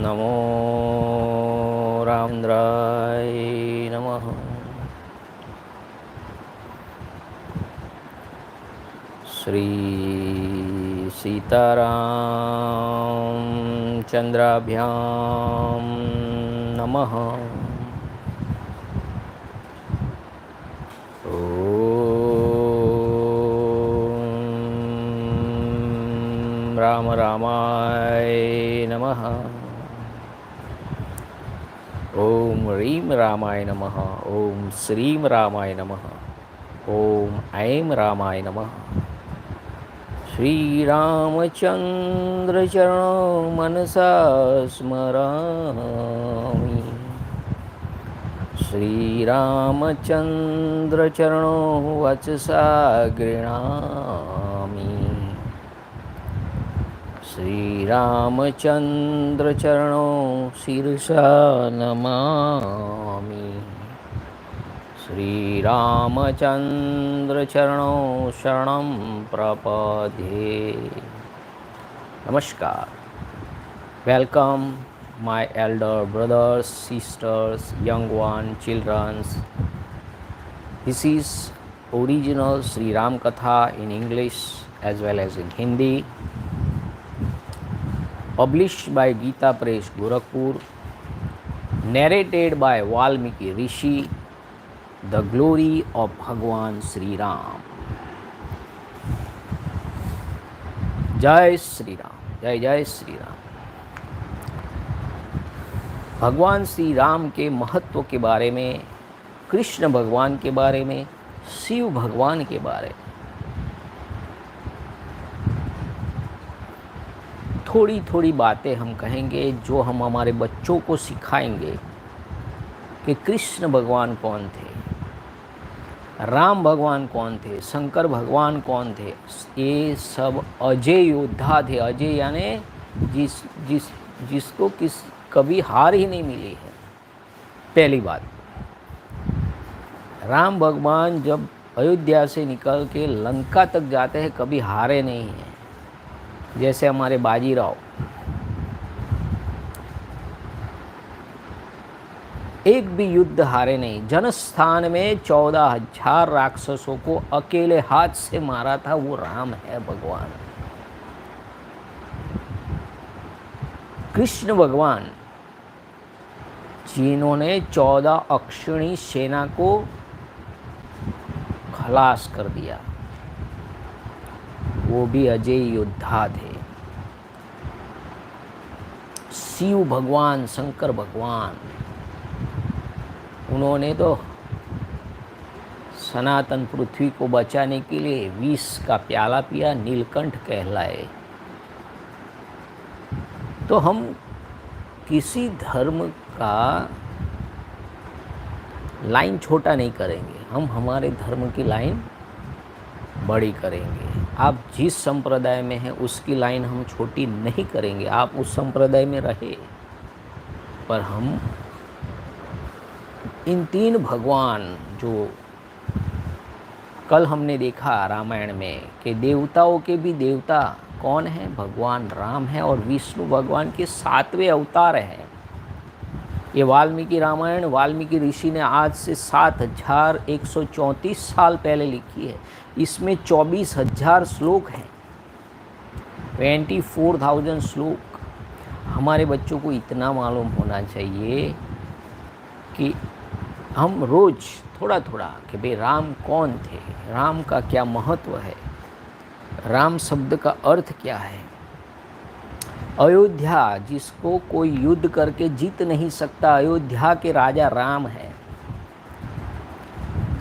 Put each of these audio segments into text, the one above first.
नमो रामचंद्राय नमः। श्री सीतारामचंद्राभ्यां नमः। राम रामाय नमः। ओम ह्रीं रामाय नमः। ओम श्रीं रामाय नमः। ओम ऐं रामाय नमः। श्री रामचंद्र चरणों मनसा स्मरामि। श्री रामचंद्र चरणों वचसा गृह्णामि। श्री रामचंद्र चरणों शिरसा नमामि। श्री रामचंद्र चरणों शरणं प्रपद्ये। नमस्कार। Welcome my elder brothers, sisters, young ones, children. This is original Sri Rama Katha in English as well as in Hindi, published by Gita Press, Gorakhpur, narrated by Valmiki Rishi, the glory of Bhagwan Sri Ram. Jai Sri Ram, Jai Jai Sri Ram। भगवान श्री राम के महत्व के बारे में, कृष्ण भगवान के बारे में, शिव भगवान के बारे में थोड़ी थोड़ी बातें हम कहेंगे, जो हम हमारे बच्चों को सिखाएंगे कि कृष्ण भगवान कौन थे, राम भगवान कौन थे, शंकर भगवान कौन थे। ये सब अजय योद्धा थे। अजय यानी जिसको कभी हार ही नहीं मिली है। पहली बात, राम भगवान जब अयोध्या से निकल के लंका तक जाते हैं कभी हारे नहीं हैं। जैसे हमारे बाजीराव, एक भी युद्ध हारे नहीं। जनस्थान में 14,000 राक्षसों को अकेले हाथ से मारा था, वो राम है भगवान। कृष्ण भगवान जिन्होंने 14 अक्षिणी सेना को खलास कर दिया, वो भी अजय योद्धा थे। शिव भगवान, शंकर भगवान, उन्होंने तो सनातन पृथ्वी को बचाने के लिए विष का प्याला पिया, नीलकंठ कहलाए। तो हम किसी धर्म का लाइन छोटा नहीं करेंगे, हम हमारे धर्म की लाइन बड़ी करेंगे। आप जिस संप्रदाय में हैं उसकी लाइन हम छोटी नहीं करेंगे, आप उस संप्रदाय में रहे। पर हम इन तीन भगवान, जो कल हमने देखा रामायण में कि देवताओं के भी देवता कौन है, भगवान राम है, और विष्णु भगवान के 7वें अवतार हैं। ये वाल्मीकि रामायण वाल्मीकि ऋषि ने आज से 7,134 साल पहले लिखी है। इसमें 24,000 श्लोक हैं, 24,000 श्लोक। हमारे बच्चों को इतना मालूम होना चाहिए कि हम रोज़ थोड़ा थोड़ा कि भाई राम कौन थे, राम का क्या महत्व है, राम शब्द का अर्थ क्या है। अयोध्या जिसको कोई युद्ध करके जीत नहीं सकता, अयोध्या के राजा राम है।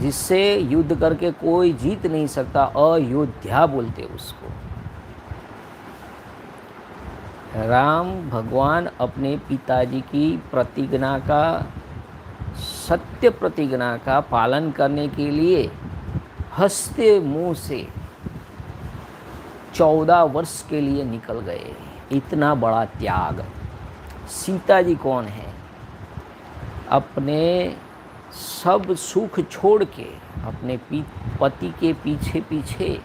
जिससे युद्ध करके कोई जीत नहीं सकता, अयोध्या बोलते उसको। राम भगवान अपने पिताजी की प्रतिज्ञा का, सत्य प्रतिज्ञा का पालन करने के लिए हंसते मुंह से 14 वर्ष के लिए निकल गए। इतना बड़ा त्याग। सीता जी कौन है? अपने सब सुख छोड़ के अपने पति के पीछे पीछे,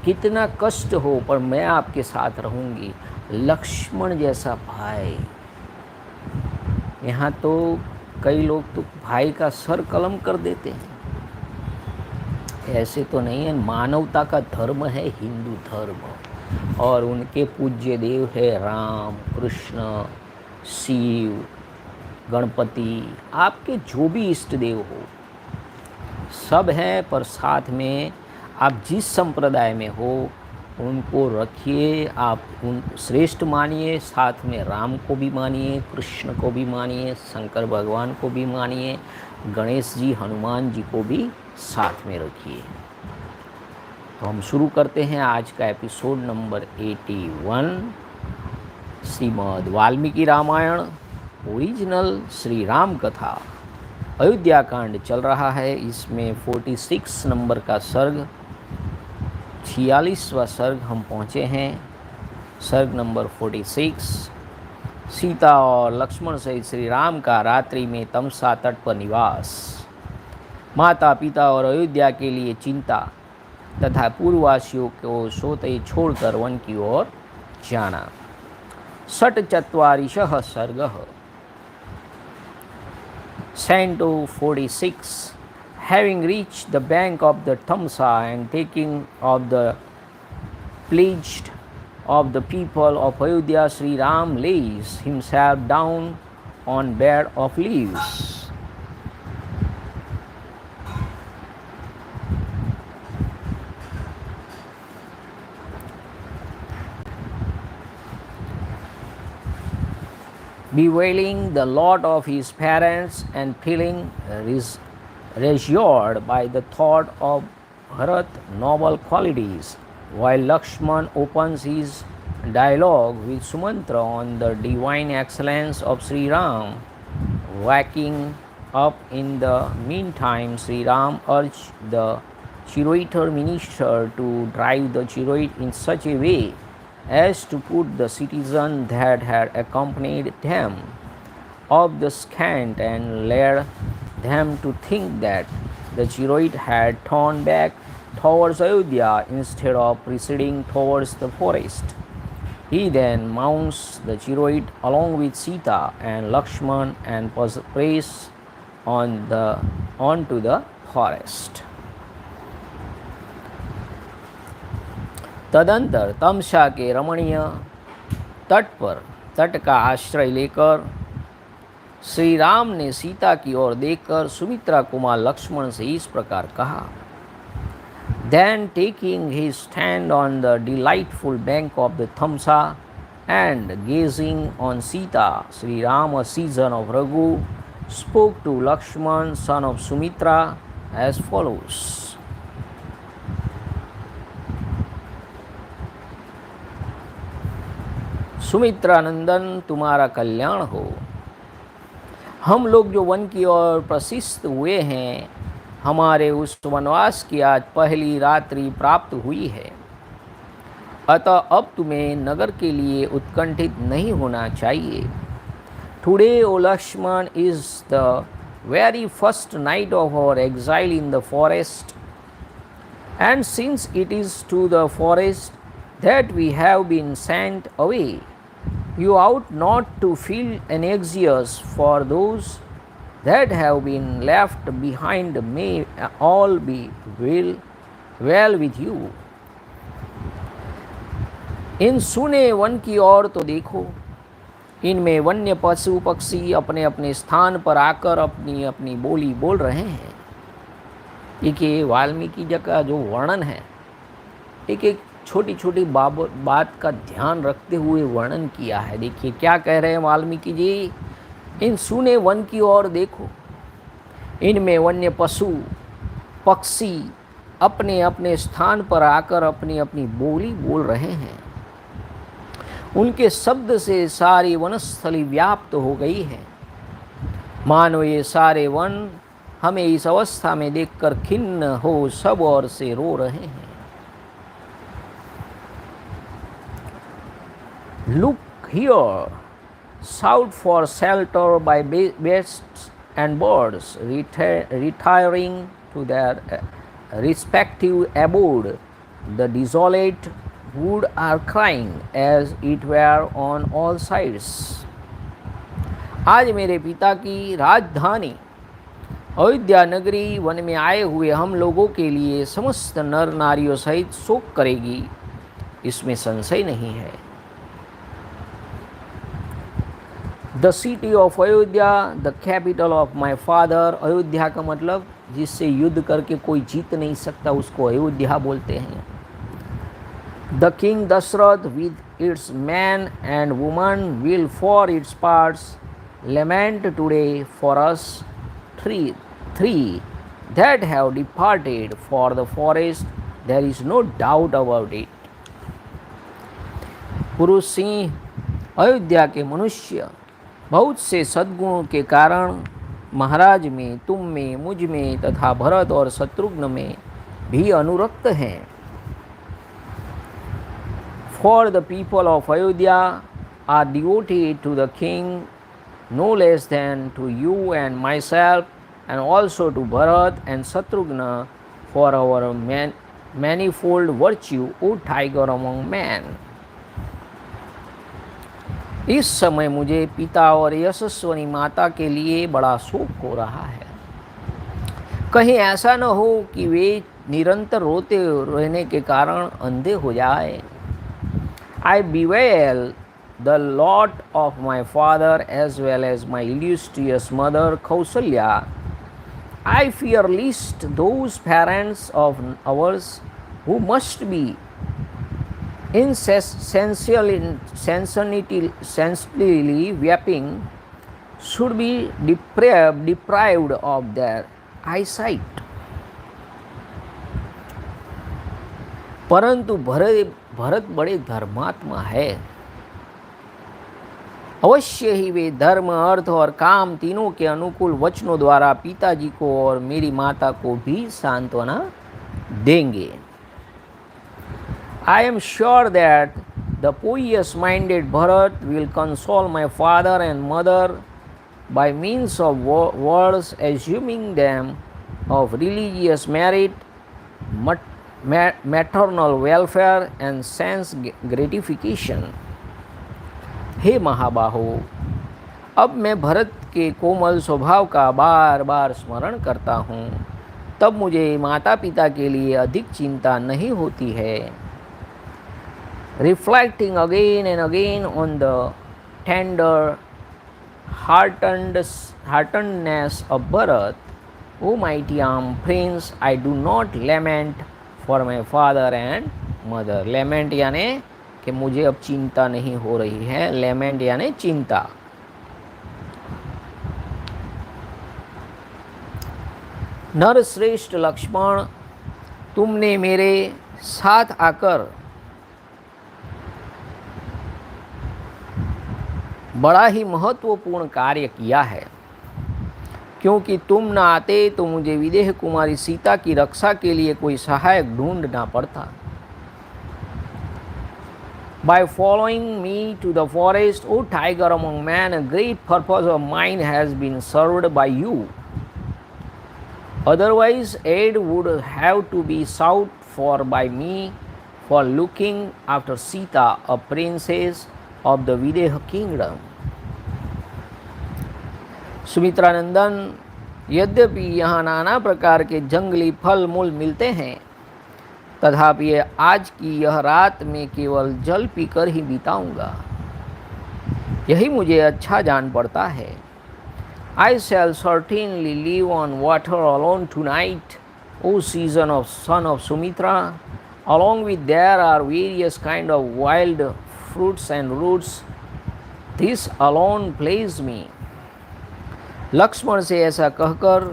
कितना कष्ट हो पर मैं आपके साथ रहूँगी, लक्ष्मण जैसा भाई। यहाँ तो कई लोग तो भाई का सर कलम कर देते हैं, ऐसे तो नहीं है। मानवता का धर्म है हिंदू धर्म, और उनके पूज्य देव है राम, कृष्ण, शिव, गणपति, आपके जो भी इष्ट देव हो सब हैं। पर साथ में आप जिस संप्रदाय में हो उनको रखिए, आप उन श्रेष्ठ मानिए, साथ में राम को भी मानिए, कृष्ण को भी मानिए, शंकर भगवान को भी मानिए, गणेश जी, हनुमान जी को भी साथ में रखिए। तो हम शुरू करते हैं आज का episode number 81, Shrimad Valmiki Ramayana original Shri Ram कथा अयोध्याकांड चल रहा है। इसमें 46 नंबर का सर्ग, 46वां सर्ग हम पहुँचे हैं। सर्ग नंबर 46, सीता और लक्ष्मण सहित श्री राम का रात्रि में तमसा तट पर निवास, माता पिता और अयोध्या के लिए चिंता तथा पूर्ववासियों को सोते छोड़कर वन की ओर जाना। षट्चत्वारिशः सर्गः। Canto 46. Having reached the bank of the Tamsa and taking of the pledge of the people of Ayodhya, Sri Ram lays himself down on bed of leaves. Bewailing the lot of his parents and feeling reassured by the thought of Bharat's noble qualities, while Lakshman opens his dialogue with Sumantra on the divine excellence of Sri Ram. Waking up in the meantime, Sri Ram urged the charioteer minister to drive the chariot in such a way as to put the citizen that had accompanied them off the scent and led them to think that the chariot had turned back towards Ayodhya instead of proceeding towards the forest. He then mounts the chariot along with Sita and Lakshman and prosperous onto the forest. तदंतर तमसा के रमणीय तट पर तट का आश्रय लेकर श्री राम ने सीता की ओर देखकर सुमित्रा कुमार लक्ष्मण से इस प्रकार कहा। Then taking his stand on the delightful bank of the Tamsa and gazing on Sita, Sri Ram, a season of Raghu, spoke to Lakshman, son of Sumitra, as follows. Sumitra नंदन, तुम्हारा कल्याण हो। हम लोग जो वन की ओर प्रशिष्ट हुए हैं, हमारे उस वनवास की आज पहली रात्रि प्राप्त हुई है। अतः अब तुम्हें नगर के लिए उत्कंठित नहीं होना चाहिए। Today O Lakshman is the very first night of our exile in the forest, and since it is to the forest that we have been sent away, you ought not to feel anxious, for those that have been left behind may all be well with you. इन सुने one की ओर तो देखो, इनमें वन्य पशु पक्षी अपने अपने स्थान पर आकर अपनी अपनी बोली बोल रहे हैं। देखिए वाल्मीकि जी का जो वर्णन है, एक एक छोटी छोटी बात का ध्यान रखते हुए वर्णन किया है। देखिए क्या कह रहे हैं वाल्मीकि जी। इन सुने वन की ओर देखो, इनमें वन्य पशु पक्षी अपने अपने स्थान पर आकर अपनी अपनी बोली बोल रहे हैं। उनके शब्द से सारी वनस्थली व्याप्त हो गई है। मानो ये सारे वन हमें इस अवस्था में देखकर खिन्न हो सब ओर से रो रहे हैं। Look here, shout for shelter by beasts and birds retiring to their respective abode. The desolate wood are crying as it were on all sides. आज मेरे पिता की राजधानी अयोध्या नगरी वन में आए हुए हम लोगों के लिए समस्त नर नारियों सहित शोक करेगी, इसमें संशय नहीं है। The city of Ayodhya, the capital of my father. Ayodhya का मतलब जिससे युद्ध करके कोई जीत नहीं सकता, उसको अयोध्या बोलते हैं। The king Dasharath with its man and woman will for its parts lament today for us three that have departed for the forest, there is no doubt about it. पुरुष सिंह, अयोध्या के मनुष्य बहुत से सद्गुणों के कारण महाराज में, तुम में, मुझ में तथा भरत और शत्रुघ्न में भी अनुरक्त हैं। For the people of Ayodhya are devoted to the king no less than to you and myself, and also to Bharat and Shatrughna for our manifold virtue, O tiger among men. इस समय मुझे पिता और यशस्वनी माता के लिए बड़ा शोक हो रहा है। कहीं ऐसा न हो कि वे निरंतर रोते रहने के कारण अंधे हो जाए। I bewail the lot of my father as well as my illustrious mother Kosala. I fear lest those parents of ours who must be sensually weeping should be deprived of their eyesight. परंतु भरत बड़े धर्मात्मा है। अवश्य ही वे धर्म, अर्थ और काम तीनों के अनुकूल वचनों द्वारा पिताजी को और मेरी माता को भी सांत्वना देंगे। I am sure that the pious-minded Bharat will console my father and mother by means of words, assuming them of religious merit, maternal welfare and sense gratification. हे महाबाहो, अब मैं भरत के कोमल स्वभाव का बार बार स्मरण करता हूँ, तब मुझे माता पिता के लिए अधिक चिंता नहीं होती है। Reflecting again and again on the tender heartedness of Bharat, O mighty armed prince, I do not lament for my father and mother. Lament यानी कि मुझे अब चिंता नहीं हो रही है। लेमेंट यानी चिंता। नर श्रेष्ठ लक्ष्मण, तुमने मेरे साथ आकर बड़ा ही महत्वपूर्ण कार्य किया है, क्योंकि तुम न आते तो मुझे विदेह कुमारी सीता की रक्षा के लिए कोई सहायक ढूंढना पड़ता। By following me to the forest, O tiger among men, a great purpose of mine has been served by you. Otherwise, aid would have to be sought for by me for looking after Sita, a princess of the Videha kingdom. Sumitranandan, यद्यपि यहाँ नाना प्रकार के जंगली फल मूल मिलते हैं, तथापि आज की यह रात में केवल जल पीकर ही बिताऊंगा, यही मुझे अच्छा जान पड़ता है। I shall certainly live on water alone tonight, O season of son of Sumitra. Along with there are various kind of wild fruits and roots. This alone please me. Lakshman से ऐसा कहकर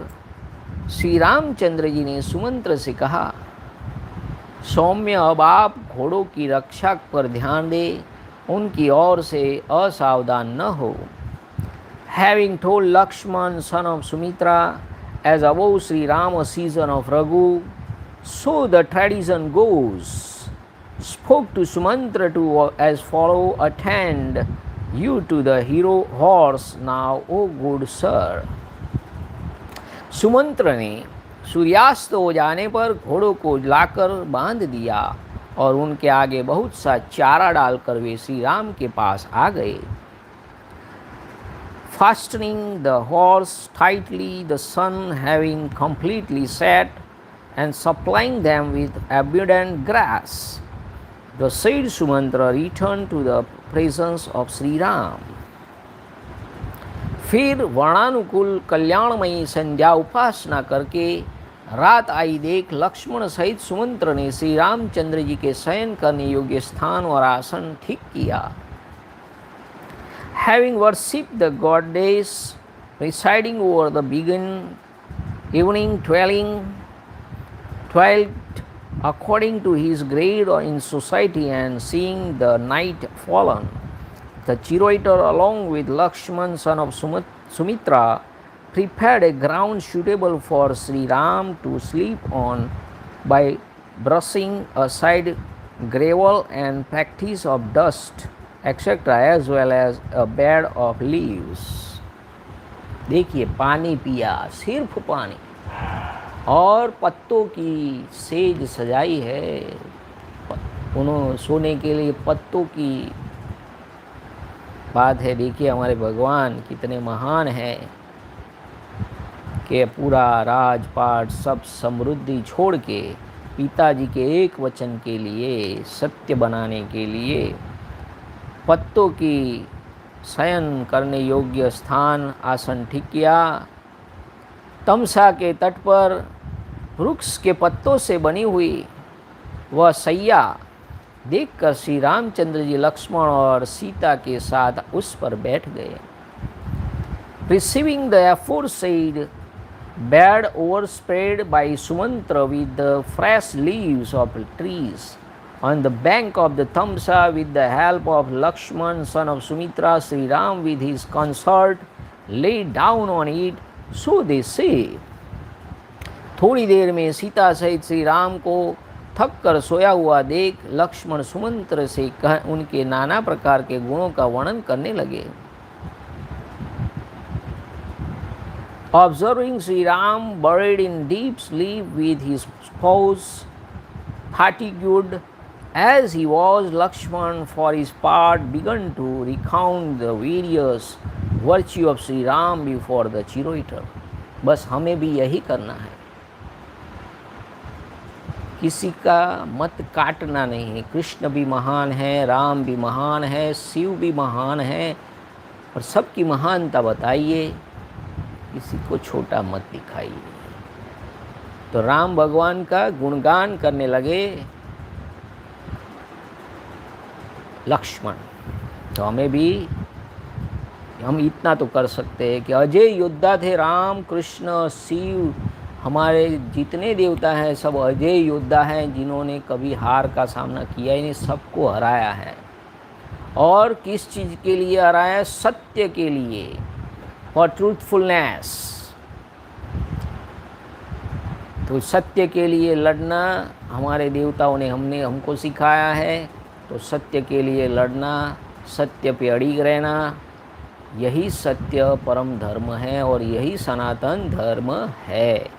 श्री रामचंद्र जी ने सुमंत्र से कहा, सौम्य, अब आप घोड़ों की रक्षा पर ध्यान दे, उनकी ओर से असावधान न हो। Having told Lakshman, son of Sumitra, as above Sri Rama season of Raghu, so the tradition goes, spoke to Sumantra to as follow, attend you to the hero horse now, O good sir. Sumantra ने सूर्यास्त हो जाने पर घोड़ों को लाकर बांध दिया और उनके आगे बहुत सा चारा डालकर वे श्री राम के पास आ गए। Fastening the horse tightly, the sun having completely set, and supplying them with abundant grass, the said Sumantra returned to the presence of Sri Ram. फिर वर्णानुकूल कल्याणमयी संध्या उपासना करके रात आई देख लक्ष्मण सहित सुमंत्र ने श्री रामचंद्र जी के शयन करने योग्य स्थान और आसन ठीक किया। Having worshipped the goddess residing over the evening dwelt according to his grade in society, and seeing the night fallen, the charioteer along with Lakshman son of Sumitra prepared a ground suitable for Sri Ram to sleep on by brushing aside gravel and practice of dust etc. as well as a bed of leaves. देखिए, पानी पिया, सिर्फ पानी, और पत्तों की says सजाई है। उन्होंने सोने के लिए पत्तों की बात है। देखिए हमारे भगवान कितने महान हैं कि पूरा राजपाट सब समृद्धि छोड़ के पिताजी के एक वचन के लिए, सत्य बनाने के लिए पत्तों की शयन करने योग्य स्थान आसन ठीक किया। तमसा के तट पर वृक्ष के पत्तों से बनी हुई वह सैया देखकर श्री रामचंद्र जी लक्ष्मण और सीता के साथ उस पर बैठ गए। Receiving the aforesaid bed overspread by Sumantra with the fresh leaves of trees on the bank of the Tamsa, with the help of Lakshman son of Sumitra, Sri Ram with his consort lay down on it, so they say. थोड़ी देर में सीता सहित श्री राम को थक कर सोया हुआ देख लक्ष्मण सुमंत्र से उनके नाना प्रकार के गुणों का वर्णन करने लगे। Observing Sri Ram buried in deep sleep with his spouse fatigued as he was, Lakshman for his part began to recount the various virtue of Sri Ram before the charioteer. बस हमें भी यही करना है, किसी का मत काटना नहीं है। कृष्ण भी महान है, राम भी महान है, शिव भी महान है, और सबकी महानता बताइए, किसी को छोटा मत दिखाइए। तो राम भगवान का गुणगान करने लगे लक्ष्मण। तो हमें भी, हम इतना तो कर सकते हैं कि अजय योद्धा थे राम, कृष्ण, शिव, हमारे जितने देवता हैं सब अजय योद्धा हैं, जिन्होंने कभी हार का सामना किया ही नहीं, सबको हराया है। और किस चीज़ के लिए हराया? सत्य के लिए, फॉर ट्रूथफुलनेस। तो सत्य के लिए लड़ना हमारे देवताओं ने हमको सिखाया है। तो सत्य के लिए लड़ना, सत्य पे अड़िग रहना, यही सत्य परम धर्म है और यही सनातन धर्म है।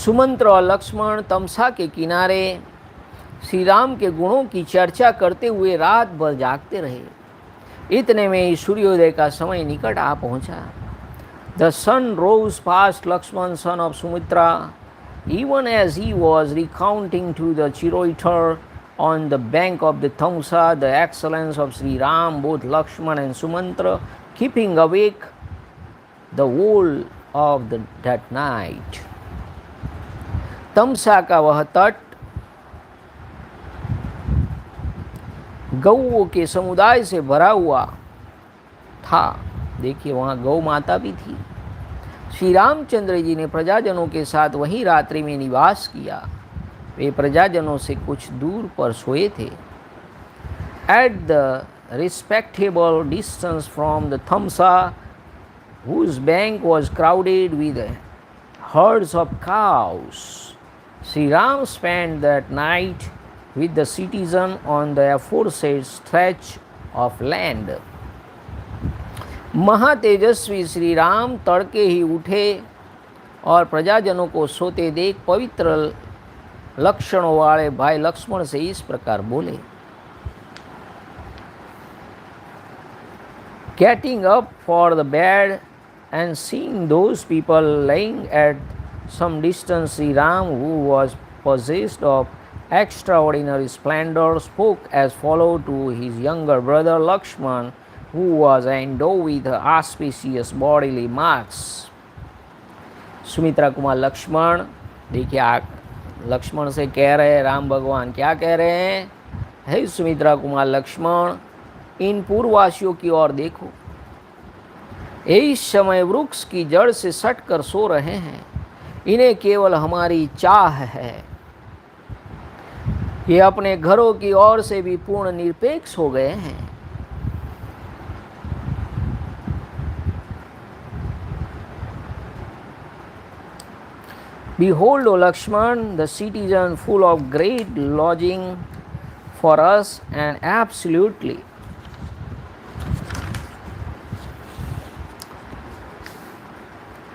सुमंत्र और लक्ष्मण तमसा के किनारे श्री राम के गुणों की चर्चा करते हुए रात भर जागते रहे। इतने में ही सूर्योदय का समय निकट आ पहुंचा। The sun rose past Lakshman son of Sumitra, even as he was recounting to the charioteer on the bank of the Tamsa the excellence of Sri Ram, both Lakshman and Sumantra keeping awake the whole of that night. तमसा का वह तट गौओं के समुदाय से भरा हुआ था। देखिए वहाँ गौ माता भी थी। श्री रामचंद्र जी ने प्रजाजनों के साथ वहीं रात्रि में निवास किया। वे प्रजाजनों से कुछ दूर पर सोए थे। At the respectable distance from the Tamsa, whose bank was crowded with herds of cows, Sri Ram spent that night with the citizen on the aforesaid stretch of land. महातेजस्वी श्री राम तड़के ही उठे और प्रजाजनों को सोते देख पवित्र लक्षणों वाले भाई लक्ष्मण से इस प्रकार बोले, Getting up for the bed and seeing those people lying at some distance, Sri Ram, who was possessed of extraordinary splendor, spoke as follows to his younger brother Lakshman, who was endowed with auspicious bodily marks. Sumitra Kumar Lakshman, देखिए लक्ष्मण से कह रहे हैं राम भगवान, क्या कह रहे हैं? हे सुमित्रा कुमार लक्ष्मण, इन पूर्ववासियों की ओर देखो, इस समय वृक्ष की जड़ से सट कर सो रहे हैं। इन्हें केवल हमारी चाह है। ये अपने घरों की ओर से भी पूर्ण निरपेक्ष हो गए हैं। Behold, O Lakshman, the citizen full of great lodging for us and absolutely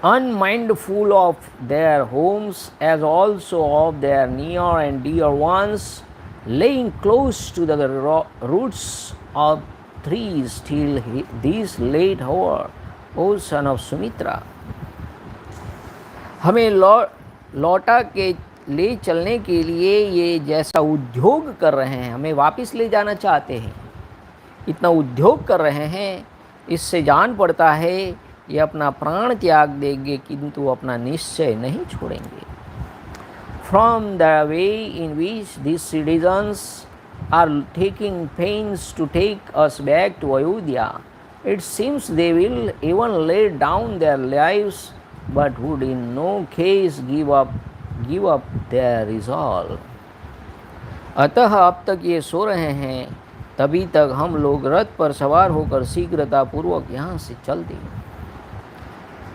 unmindful of their homes as also of their near and dear ones, laying close to the roots of trees till this late hour, O son of Sumitra. हमें लौटा के ले चलने के लिए ये जैसा उद्योग कर रहे हैं, हमें वापस ले जाना चाहते हैं, इतना उद्योग कर रहे हैं, इससे जान पड़ता है ये अपना प्राण त्याग देंगे किंतु अपना निश्चय नहीं छोड़ेंगे. From the way in which these citizens are taking pains to take us back to Ayodhya, it seems they will even lay down their lives but would in no case give up their resolve. अतः अब तक ये सो रहे हैं, तभी तक हम लोग रथ पर सवार होकर शीघ्रतापूर्वक यहाँ से चल दें.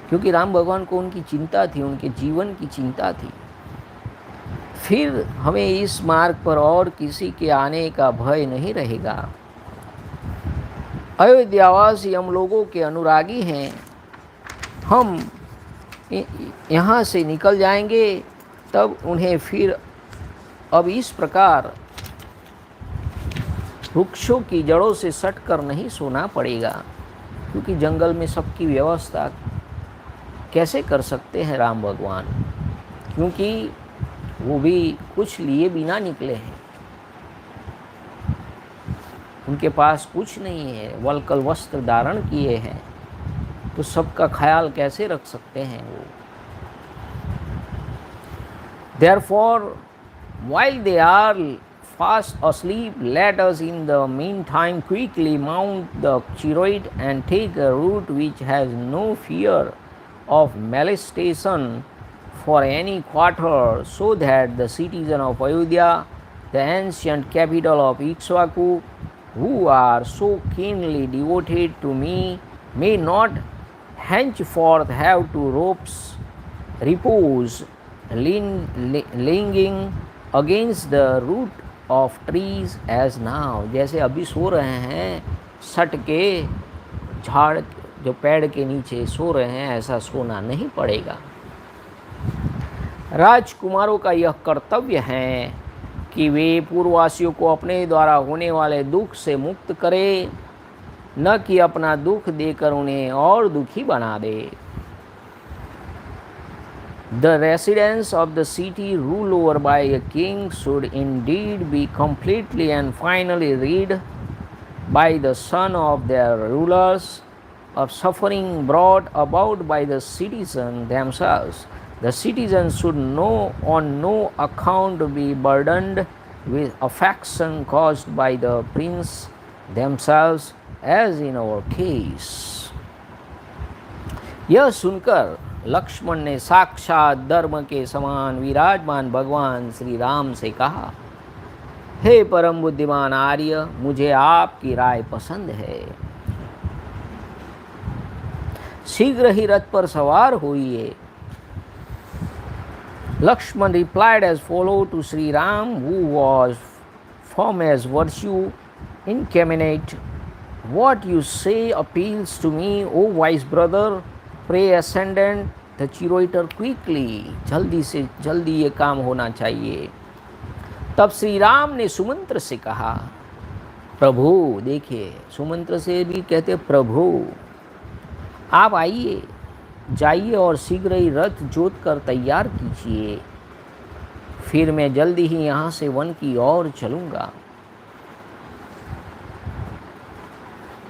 क्योंकि राम भगवान को उनकी चिंता थी, उनके जीवन की चिंता थी. फिर हमें इस मार्ग पर और किसी के आने का भय नहीं रहेगा. अयोध्यावासी हम लोगों के अनुरागी हैं, हम यहाँ से निकल जाएंगे तब उन्हें फिर अब इस प्रकार वृक्षों की जड़ों से सट कर नहीं सोना पड़ेगा. क्योंकि जंगल में सबकी व्यवस्था कैसे कर सकते हैं राम भगवान, क्योंकि वो भी कुछ लिए बिना निकले हैं, उनके पास कुछ नहीं है, वल्कल वस्त्र धारण किए हैं, तो सबका ख्याल कैसे रख सकते हैं वो. Therefore, while they are fast asleep, let us in the meantime quickly mount the chariot and take a route which has no fear of molestation for any quarter, so that the citizen of Ayodhya, the ancient capital of Ikshvaku, who are so keenly devoted to me, may not henceforth have to ropes repose leaning against the root of trees as now. जैसे अभी सो रहे हैं, सट के झाड़ जो पेड़ के नीचे सो रहे हैं, ऐसा सोना नहीं पड़ेगा. राजकुमारों का यह कर्तव्य है कि वे पूर्ववासियों को अपने द्वारा होने वाले दुख से मुक्त करें, न कि अपना दुख देकर उन्हें और दुखी बना दे. The residents of the city ruled over by a king should indeed be completely and finally rid by the son of their rulers of suffering brought about by the citizens themselves. The citizens should on no account be burdened with affection caused by the prince themselves, as in our case. यह सुनकर लक्ष्मण ने साक्षात धर्म के समान विराजमान भगवान श्री राम से कहा, हे परम बुद्धिमान आर्य, मुझे आपकी राय पसंद है. शीघ्र ही रथ पर सवार होइए. Lakshman replied as follows to Sri Ram, who was firm as virtue, incarnate What you say appeals to me, O wise brother. Pray ascendant the chariot quickly. जल्दी से जल्दी ये काम होना चाहिए। तब श्री राम ने सुमंत्र से कहा, प्रभु, देखिए सुमंत्र से भी कहते प्रभु, आप आइए, जाइए और शीघ्र ही रथ जोत कर तैयार कीजिए, फिर मैं जल्दी ही यहाँ से वन की ओर चलूँगा।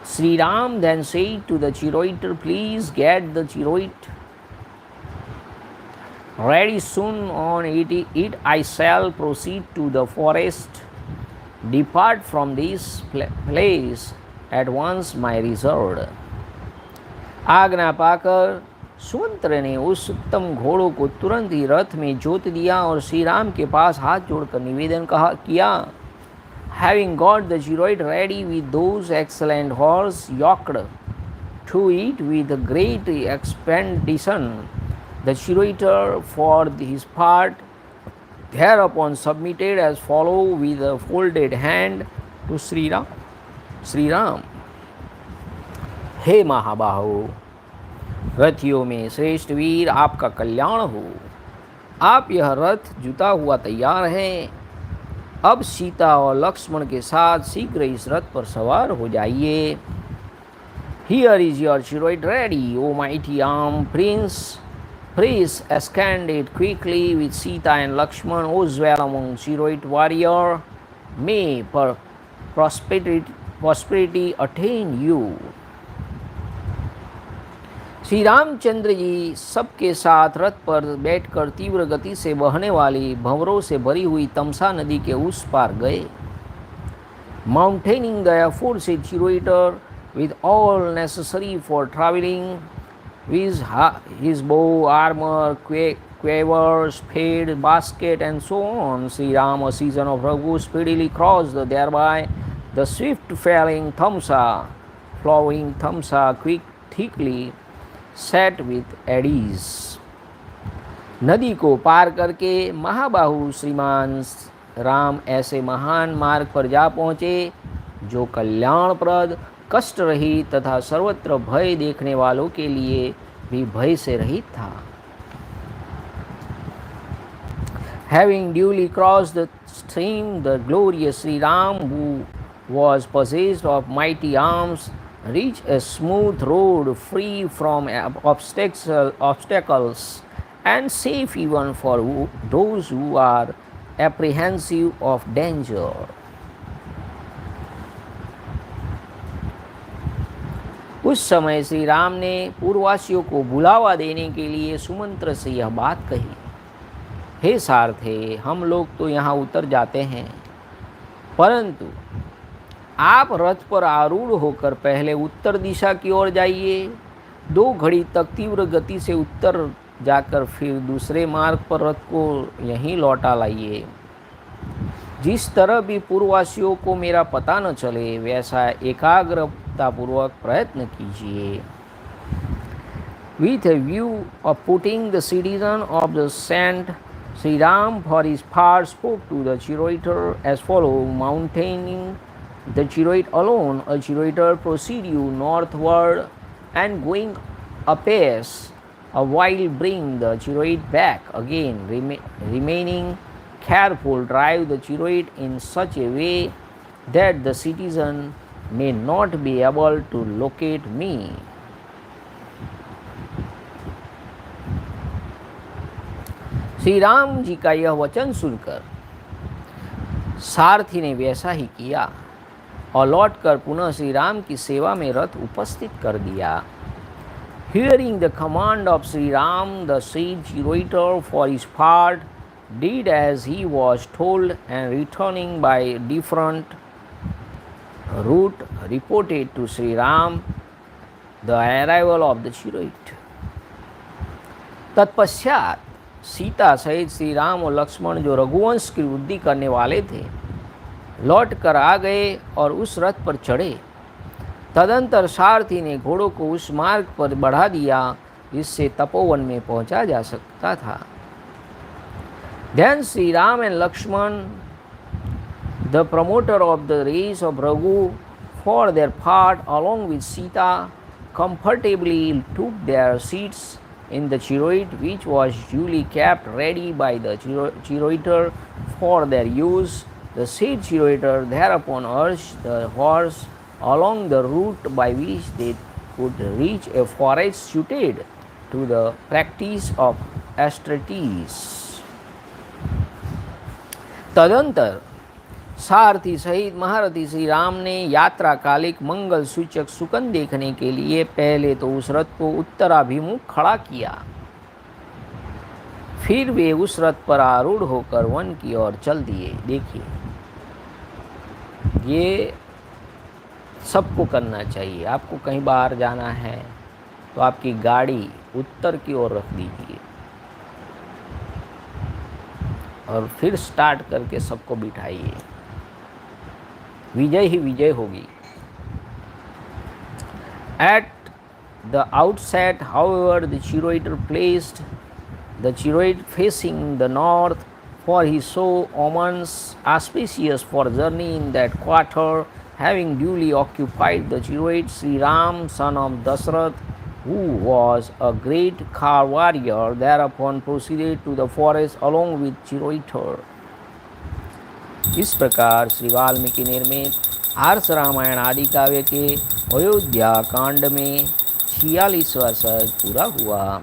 Sri Ram then said to the charioteer, please get the chariot ready soon. On it I shall proceed to the forest. Depart from this place at once, my resort. आज्ञा पाकर सुमंत्र ने उस उत्तम घोड़ों को तुरंत ही रथ में जोत दिया और श्री राम के पास हाथ जोड़कर निवेदन किया, having got the chariot ready with those excellent horse yoked to it with great expedition, the charioteer for his part thereupon submitted as follow with a folded hand to Sri Ram. Sri Ram, हे महाबाहो, रथियों में श्रेष्ठ वीर, आपका कल्याण हो। आप यह रथ जुता हुआ तैयार है, अब सीता और लक्ष्मण के साथ शीघ्र इस रथ पर सवार हो जाइए। Here is your chariot ready, O mighty arm prince. Please ascend it quickly with Sita and Lakshman, O dwell among chariot warrior. May prosperity attain you. Shri Ramchandra ji सबके साथ रथ पर बैठकर तीव्र गति से बहने वाली भंवरों से भरी हुई तमसा नदी के उस पार गए। Mounting the aforesaid charioteer with all necessary for traveling, with his bow, armor, quiver, spade, basket, and so on, Sri Ram, a season of Raghu, speedily crossed thereby the swift-falling Thamsa, flowing Thamsa, thickly set with eddies. नदी को पार करके महाबाहु श्रीमान राम ऐसे महान मार्ग पर जा पहुँचे जो कल्याणप्रद, कष्ट रहित तथा सर्वत्र भय देखने वालों के लिए भी भय से रहित था। Having duly crossed the stream, the glorious Sri Ram, who was possessed of mighty arms, reached a smooth road free from obstacles and safe even for those who are apprehensive of danger. उस समय श्री राम ने पूर्ववासियों को बुलावा देने के लिए सुमंत्र से यह बात कही, हे सारथे, हम लोग तो यहाँ उतर जाते हैं, परंतु आप रथ पर आरूढ़ होकर पहले उत्तर दिशा की ओर जाइए। 2 घड़ी तक तीव्र गति से उत्तर जाकर फिर दूसरे मार्ग पर रथ को यहीं लौटा लाइए। जिस तरह भी पूर्ववासियों को मेरा पता न चले, वैसा एकाग्रतापूर्वक प्रयत्न कीजिए। With a view of putting the citizen of the saint, Sri Ram for his part spoke to the charioteer as follows, mountaining the chariot alone, a charioteer proceed northward and going apace, a while bring the chariot back again, remaining careful, drive the chariot in such a way that the citizen may not be able to locate me. Shri Ram ji का यह वचन सुनकर सारथी ने वैसा ही किया और लौटकर पुनः श्री राम की सेवा में रथ उपस्थित कर दिया। Hearing the command of Sri Ram, the sage charioteer for his part did as he was told, and returning by different route reported to Sri Ram the arrival of the chariot. तत्पश्चात सीता सहित श्री राम और लक्ष्मण, जो रघुवंश की वृद्धि करने वाले थे, लौट कर आ गए और उस रथ पर चढ़े। तदंतर सारथी ने घोड़ों को उस मार्ग पर बढ़ा दिया जिससे तपोवन में पहुंचा जा सकता था। Then Sri Ram and Lakshman, the promoter of the race of Raghu, for their part, along with Sita, comfortably took their seats in the chariot, which was duly kept ready by the charioteer for their use. The said charioteer thereupon urged the horse along the route by which they could reach a forest suited to the practice of austerities. तदंतर सारथी सहित महारथी श्री राम ने यात्रा कालिक मंगल सूचक सुकन देखने के लिए पहले तो उस रथ को उत्तराभिमुख खड़ा किया, फिर वे उस रथ पर आरूढ़ होकर वन की ओर चल दिए। देखिए, ये सबको करना चाहिए। आपको कहीं बाहर जाना है तो आपकी गाड़ी उत्तर की ओर रख दीजिए और फिर स्टार्ट करके सबको बिठाइए। विजय ही विजय होगी। At the outset, however, the charioteer placed the chariot facing the north, for he saw omens auspicious for journey in that quarter. Having duly occupied the chariot, Sri Ram, son of Dasrath, who was a great car warrior, thereupon proceeded to the forest along with charioteer. इस प्रकार श्री वाल्मीकि निर्मित आर्ष रामायण आदि काव्य के अयोध्या कांड में 46वां सर्ग पूरा हुआ।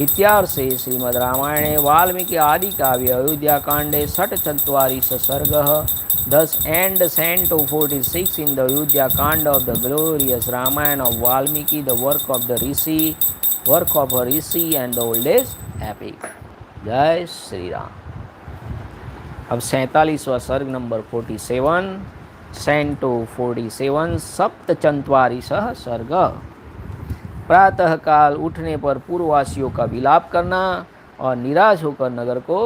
इत्यार्षे श्रीमद् रामायणे वाल्मीकि आदि काव्य अयोध्या कांडे षट्चत्वारिंशः सर्गः। Thus ends Canto 46 in the Ayodhyakand of the glorious Ramayana of Valmiki, the work of a rishi and the oldest epic. जय श्री राम। अब 47वां सर्ग नंबर 47, Canto 47 सप्तचत्वारिंशः सर्ग। प्रातः काल उठने पर पूर्ववासियों का विलाप करना और निराश होकर नगर को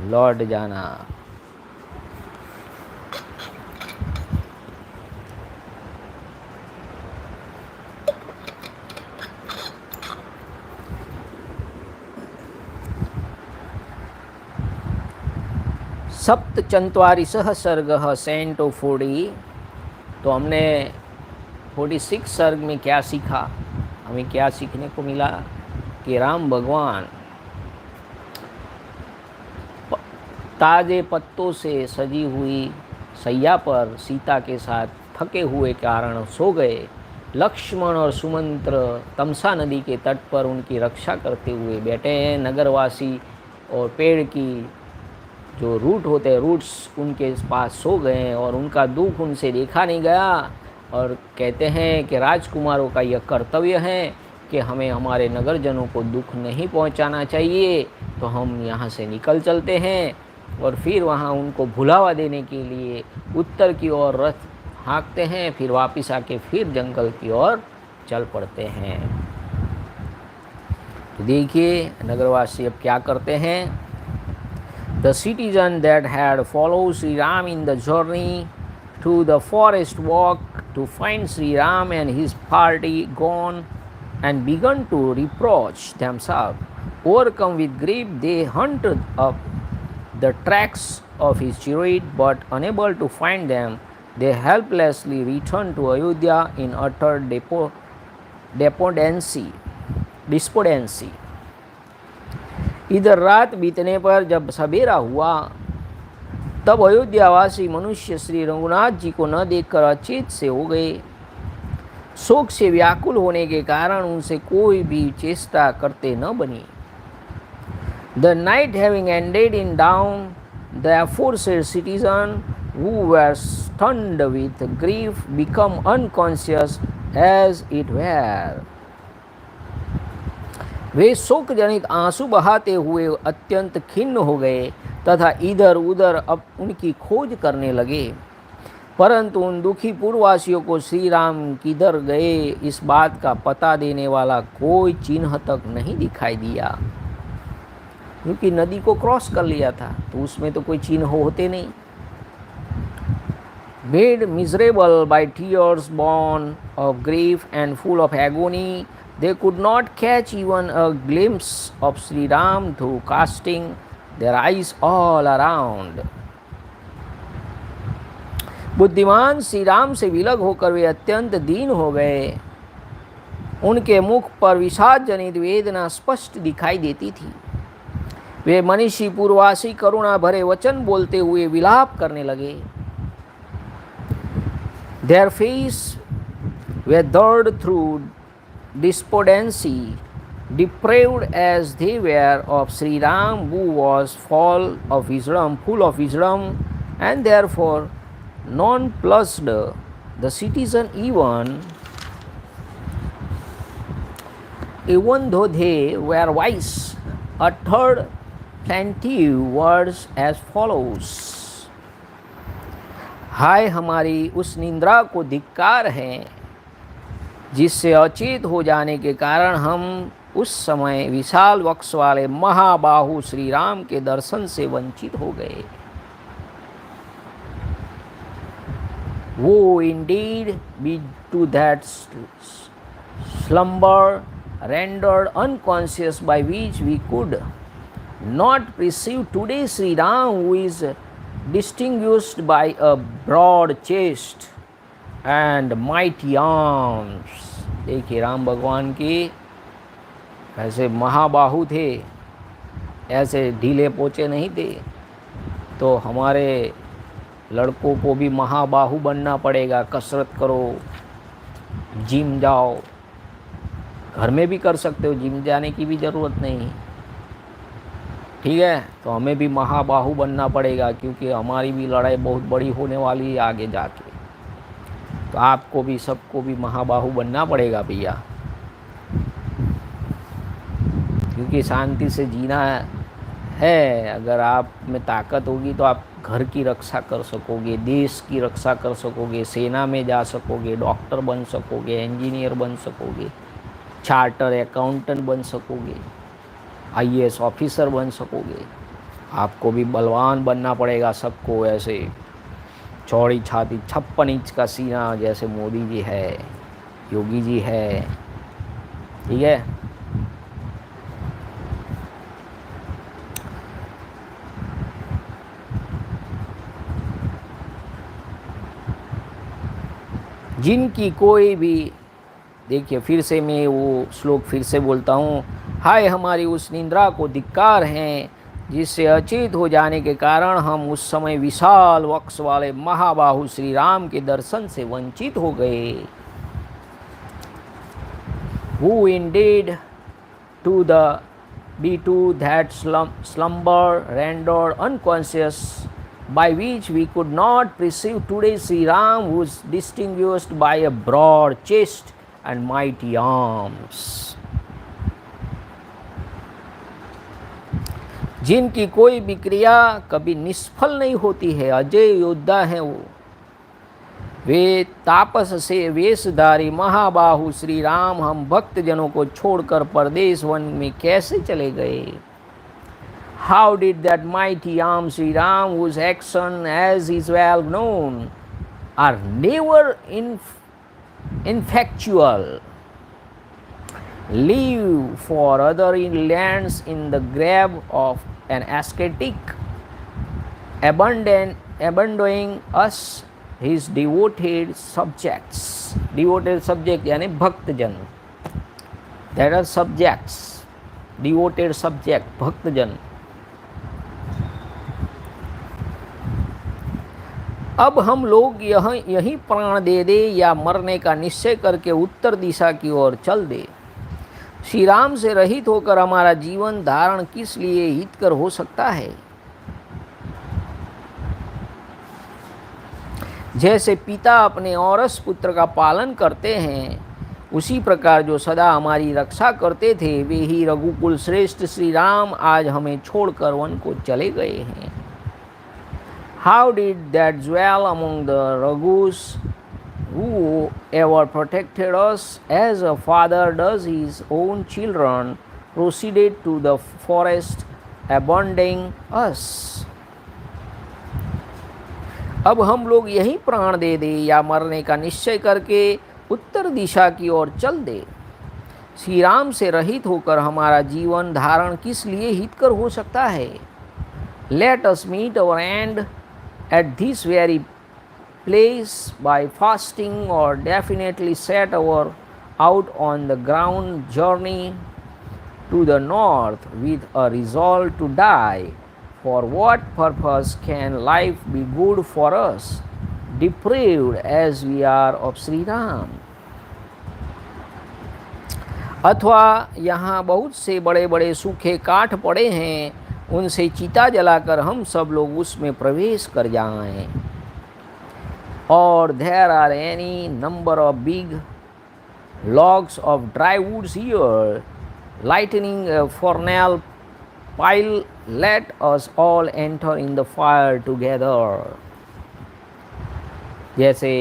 लौट जाना। सप्तचत्वारिंशः सर्गः Canto 40। तो हमने 46 सर्ग में क्या सीखा? हमें क्या सीखने को मिला कि राम भगवान ताजे पत्तों से सजी हुई सैया पर सीता के साथ थके हुए कारण सो गए। लक्ष्मण और सुमंत्र तमसा नदी के तट पर उनकी रक्षा करते हुए बैठे हैं। नगरवासी और पेड़ की जो रूट होते हैं, रूट्स उनके पास सो गए हैं और उनका दुख उनसे देखा नहीं गया। और कहते हैं कि राजकुमारों का यह कर्तव्य है कि हमें हमारे नगरजनों को दुख नहीं पहुंचाना चाहिए। तो हम यहाँ से निकल चलते हैं और फिर वहाँ उनको भुलावा देने के लिए उत्तर की ओर रथ हाँकते हैं, फिर वापस आके फिर जंगल की ओर चल पड़ते हैं। तो देखिए नगरवासी अब क्या करते हैं। The citizen that had followed Sri Ram in the journey to the forest walk to find Sri Ram and his party gone and begun to reproach themselves. Overcome with grief, they hunted up the tracks of his chariot, but unable to find them, they helplessly returned to Ayodhya in utter despondency. इधर रात बीतने पर जब सवेरा हुआ, तब अयोध्यावासी मनुष्य श्री रघुनाथ जी को न देखकर अचेत से हो गए। शोक से व्याकुल होने के कारण उनसे कोई भी चेष्टा करते न बनी। The night having ended in dawn, the aforesaid citizen, who were stunned with grief, become unconscious as it were. वे शोक जनित आंसू बहाते हुए अत्यंत खिन्न हो गए तथा इधर उधर अब उनकी खोज करने लगे, परंतु उन दुखी पूर्ववासियों को श्री राम किधर गए इस बात का पता देने वाला कोई चिन्ह तक नहीं दिखाई दिया। क्योंकि नदी को क्रॉस कर लिया था तो उसमें तो कोई चिन्ह होते नहीं। Made miserable by tears born of grief and full of agony, they could not catch even a glimpse of Sri Ram through casting their eyes all around. बुद्धिमान श्री राम से विलग होकर वे अत्यंत दीन हो गए। उनके मुख पर विषाद जनित वेदना स्पष्ट दिखाई देती थी। वे मनीषी पूर्वासी करुणा भरे वचन बोलते हुए विलाप करने लगे। Their face weathered through despondency, depraved as they were of Sri Ram, who was full of wisdom, and therefore nonplussed. The citizen, even though they were wise, uttered plaintive words as follows. हाय, हमारी उस निंद्रा को धिक्कार है जिससे अचेत हो जाने के कारण हम उस समय विशाल वक्ष वाले महाबाहु श्री राम के दर्शन से वंचित हो गए। वो indeed be to that slumber rendered unconscious by which we could not perceive today Sri Ram, who is distinguished by a broad chest and mighty arms. देखिए, राम भगवान के ऐसे महाबाहु थे, ऐसे ढीले पोचे नहीं थे। तो हमारे लड़कों को भी महाबाहु बनना पड़ेगा। कसरत करो, जिम जाओ, घर में भी कर सकते हो, जिम जाने की भी ज़रूरत नहीं, ठीक है। तो हमें भी महाबाहु बनना पड़ेगा, क्योंकि हमारी भी लड़ाई बहुत बड़ी होने वाली है आगे जाके। तो आपको भी, सबको भी महाबाहु बनना पड़ेगा भैया, क्योंकि शांति से जीना है। अगर आप में ताकत होगी तो आप घर की रक्षा कर सकोगे, देश की रक्षा कर सकोगे, सेना में जा सकोगे, डॉक्टर बन सकोगे, इंजीनियर बन सकोगे, चार्टर अकाउंटेंट बन सकोगे, IAS ऑफिसर बन सकोगे। आपको भी बलवान बनना पड़ेगा, सबको ऐसे चौड़ी छाती 56 इंच का सीना जैसे मोदी जी है, योगी जी है, ठीक है। जिनकी कोई भी, देखिए फिर से मैं वो श्लोक फिर से बोलता हूँ। हाय, हमारी उस निंद्रा को धिक्कार हैं जिससे अचेत हो जाने के कारण हम उस समय विशाल वक्ष वाले महाबाहु श्री राम के दर्शन से वंचित हो गए। Who indeed be to that slumber rendered unconscious, by which we could not perceive today Sri Ram, who is distinguished by a broad chest and mighty arms. जिनकी कोई भी क्रिया कभी निष्फल नहीं होती है, अजय योद्धा हैं वो। वे तापस से वेशधारी महाबाहु श्री राम हम भक्त जनों को छोड़कर परदेश वन में कैसे चले गए? How did that mighty arm Sri Ram, whose action, as is well known, are never ineffectual, live for other lands in the grave of an ascetic, abandoning us his devoted subjects. Devoted subject यानी भक्तजन, that are subjects, devoted subject, भक्तजन। अब हम लोग यहीं प्राण दे दे या मरने का निश्चय करके उत्तर दिशा की ओर चल दे। श्री राम से रहित होकर हमारा जीवन धारण किस लिए हितकर हो सकता है? जैसे पिता अपने औरस पुत्र का पालन करते हैं, उसी प्रकार जो सदा हमारी रक्षा करते थे, वे ही रघुकुल श्रेष्ठ श्री राम आज हमें छोड़कर वन को चले गए हैं। How did that dwell among the Raghus, who ever protected us as a father does his own children, proceeded to the forest, abandoning us? अब हम लोग यही प्राण दे दे या मरने का निश्चय करके उत्तर दिशा की ओर चल दे। श्री राम से रहित होकर हमारा जीवन धारण किस लिए हितकर हो सकता है? Let us meet our end at this very place by fasting, or definitely set out on the ground journey to the north with a resolve to die. For what purpose can life be good for us, deprived as we are of Sri Ram? अथवा यहाँ बहुत से बड़े बड़े सूखे काठ पड़े हैं, उनसे चिता जलाकर हम सब लोग उसमें प्रवेश कर जाएं। और there are any number of big logs of dry woods here, lightening a furnace pile, let us all enter in the fire together. जैसे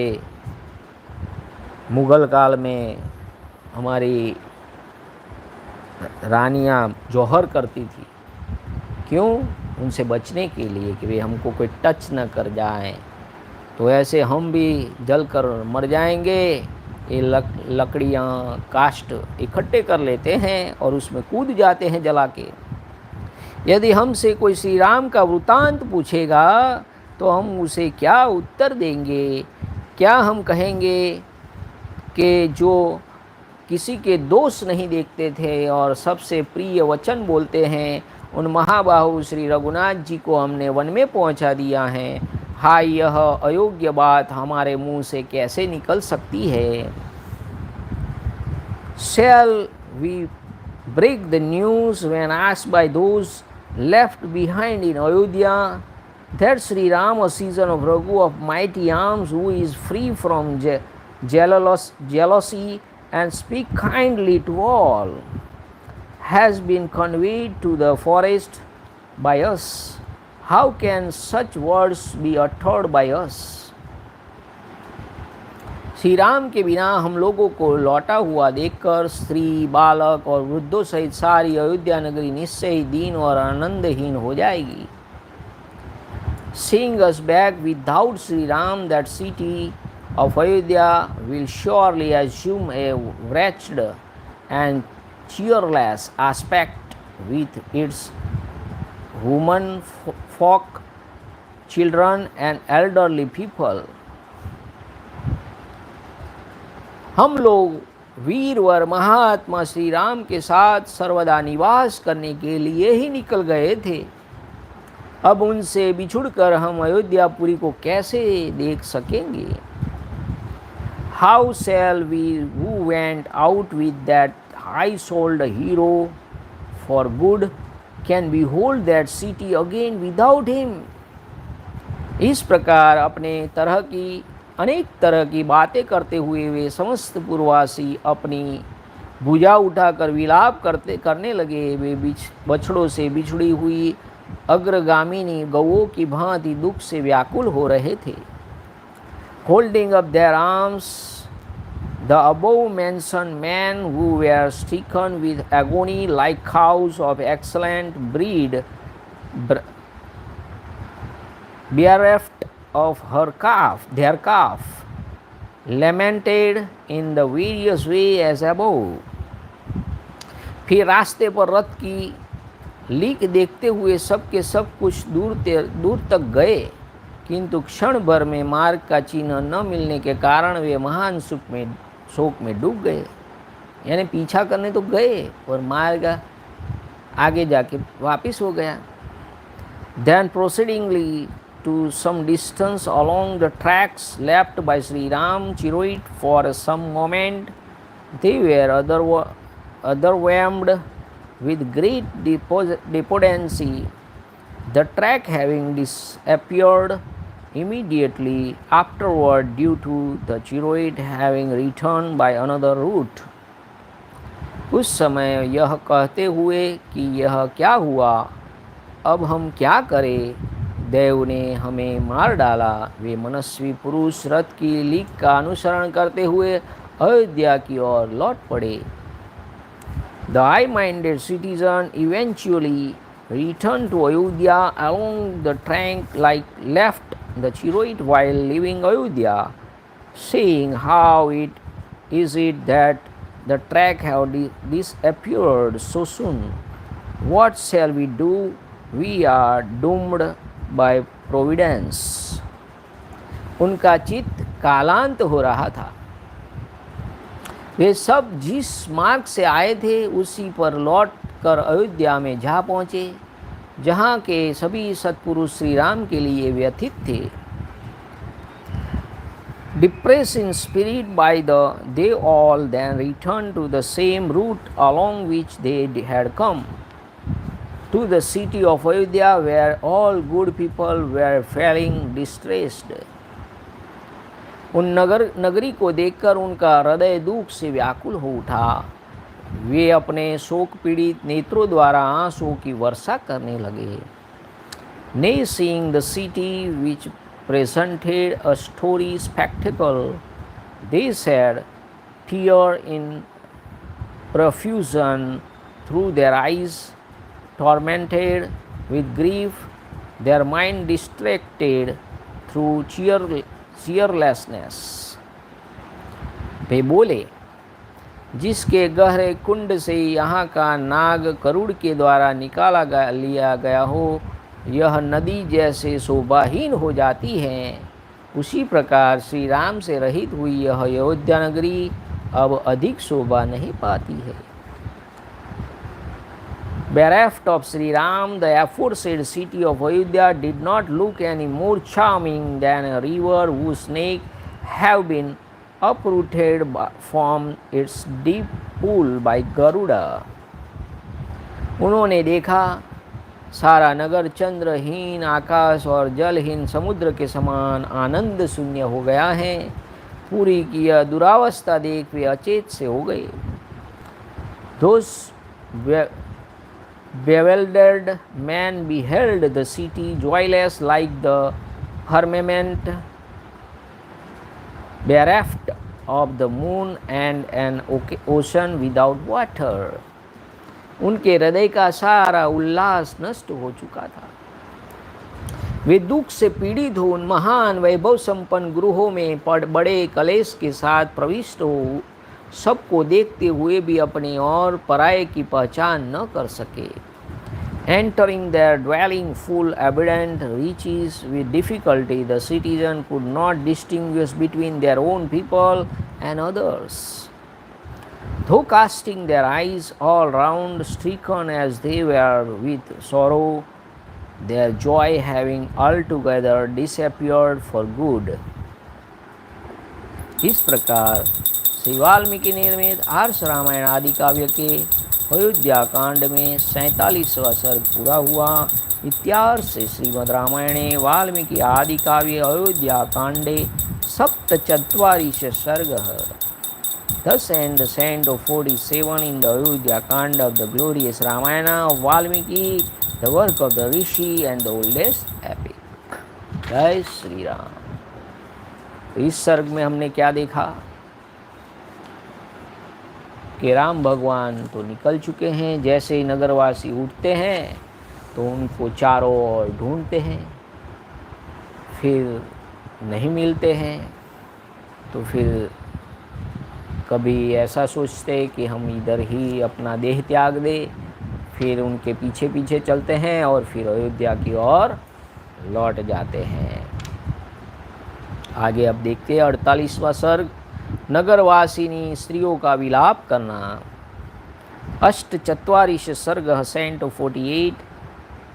मुगल काल में हमारी रानियां जौहर करती थी, क्यों? उनसे बचने के लिए कि वे हमको कोई टच न कर जाए। तो ऐसे हम भी जल कर मर जाएंगे। ये लकड़ियाँ काष्ठ इकट्ठे कर लेते हैं और उसमें कूद जाते हैं जला के। यदि हमसे कोई श्री राम का वृतांत पूछेगा तो हम उसे क्या उत्तर देंगे? क्या हम कहेंगे कि जो किसी के दोष नहीं देखते थे और सबसे प्रिय वचन बोलते हैं, उन महाबाहु श्री रघुनाथ जी को हमने वन में पहुंचा दिया है। हाय, यह अयोग्य बात हमारे मुंह से कैसे निकल सकती है? Shall we break the news when asked by those left behind in Ayodhya that Sri Ram, a season of Raghu of mighty arms, who is free from jealousy and speak kindly to all, has been conveyed to the forest by us? How can such words be uttered by us? Shri Ram के बिना हम लोगों को लौटा हुआ देखकर स्त्री, बालक और वृद्धों सहित सारी अयोध्या नगरी निश्चय ही दीन और आनंदहीन हो जाएगी। Seeing us back without Sri Ram, that city of Ayodhya will surely assume a wretched and cheerless aspect, with its women folk, children and elderly people. हम लोग वीरवर महात्मा श्री राम के साथ सर्वदा निवास करने के लिए ही निकल गए थे। अब उनसे बिछुड़कर हम अयोध्यापुरी को कैसे देख सकेंगे? How shall we who went out with that high-souled hero for good can behold that city again without him? इस प्रकार अपने तरह की अनेक तरह की बातें करते हुए वे समस्त पूर्ववासी अपनी भुजा उठाकर विलाप करने लगे। वे बछड़ों से बिछड़ी हुई अग्रगामिनी गौओं की भांति दुख से व्याकुल हो रहे थे। Holding up their arms, the above mentioned men who were stricken with agony like cows of excellent breed, bereft of their calf, lamented in the various way as above. फिर रास्ते पर रथ की लीक देखते हुए सब के सब कुछ दूर तक गए, किंतु क्षण भर में मार्ग का चिन्ह न मिलने के कारण वे महान शोक में डूब गए। यानी पीछा करने तो गए और मार्ग आगे जाके वापिस हो गया। Then proceedingly to some distance along the tracks left by Sri Ram Chiroit, for some moment they were overwhelmed with great despondency, the track having disappeared immediately afterward due to the Chiroit having returned by another route. उस समय यह कहते हुए कि यह क्या हुआ, अब हम क्या करें, देव ने हमें मार डाला, वे मनस्वी पुरुष रथ की लीक का अनुसरण करते हुए अयोध्या की ओर लौट पड़े। The high-minded citizen eventually returned to Ayodhya along the track like left the Chiroit while leaving Ayodhya, saying, how is it that the track have disappeared so soon? What shall we do? We are doomed by providence. उनका चित्त कालांत हो रहा था। वे सब जिस मार्ग से आए थे उसी पर लौट कर अयोध्या में जा पहुँचे, जहाँ के सभी सत्पुरुष श्री राम के लिए व्यथित थे। Depressed in spirit by they all then returned to the same route along which they had come, to the city of Ayodhya, where all good people were feeling distressed. उन नगरी को देखकर उनका हृदय दुख से व्याकुल हो उठा। वे अपने शोक पीड़ित नेत्रों द्वारा आंसुओं की वर्षा करने लगे। Nay, seeing the city which presented a story spectacle, they shed tear in profusion through their eyes, tormented with grief, their mind distracted through cheerlessness. वे बोले, जिसके गहरे कुंड से यहाँ का नाग करुड़ के द्वारा निकाला लिया गया हो, यह नदी जैसे शोभाहीन हो जाती है, उसी प्रकार श्री राम से रहित हुई यह अयोध्या नगरी अब अधिक शोभा नहीं पाती है। Bereft of Sri Ram, the aforesaid city of Ayodhya did not look any more charming than a river whose snake have been uprooted from its deep pool by Garuda. उन्होंने देखा सारा नगर चंद्रहीन आकाश और जलहीन समुद्र के समान आनंद शून्य हो गया है। पूरी की यह दुरावस्था देख वे अचेत से हो गए। Those bewildered men beheld the city joyless like the firmament, bereft of the moon and an ocean without water. उनके हृदय का सारा उल्लास नष्ट हो चुका था। वे दुख से पीड़ित हो उन महान वैभव संपन्न गृहों में बड़े कलेश के साथ प्रविष्ट हो सबको देखते हुए भी अपने और पराये की पहचान न कर सके। Entering their dwelling full abundant riches with difficulty, the citizen could not distinguish between their own people and others. Though casting their eyes all round, stricken as they were with sorrow, their joy having altogether disappeared for good. इस प्रकार श्री वाल्मीकि निर्मित आर्ष रामायण आदि काव्य के अयोध्या कांड में 47वां सर्ग पूरा हुआ। इत्यार्ष श्रीमद् रामायणे वाल्मीकि आदि काव्ये अयोध्या कांडे सप्तचत्वारिंश सर्गः। Thus ends the canto 47 in the Ayodhyakand of the glorious Ramayana of Valmiki, the work of the Rishi and the oldest epic. जय श्री राम। तो इस सर्ग में हमने क्या देखा कि राम भगवान तो निकल चुके हैं। जैसे ही नगरवासी उठते हैं तो उनको चारों ओर ढूंढते हैं, फिर नहीं मिलते हैं, तो फिर कभी ऐसा सोचते कि हम इधर ही अपना देह त्याग दे, फिर उनके पीछे पीछे चलते हैं और फिर अयोध्या की ओर लौट जाते हैं। आगे अब देखते हैं 48वां सर्ग, नगरवासिनी स्त्रियों का विलाप करना। अष्टचत्वारिंश सर्गः canto 48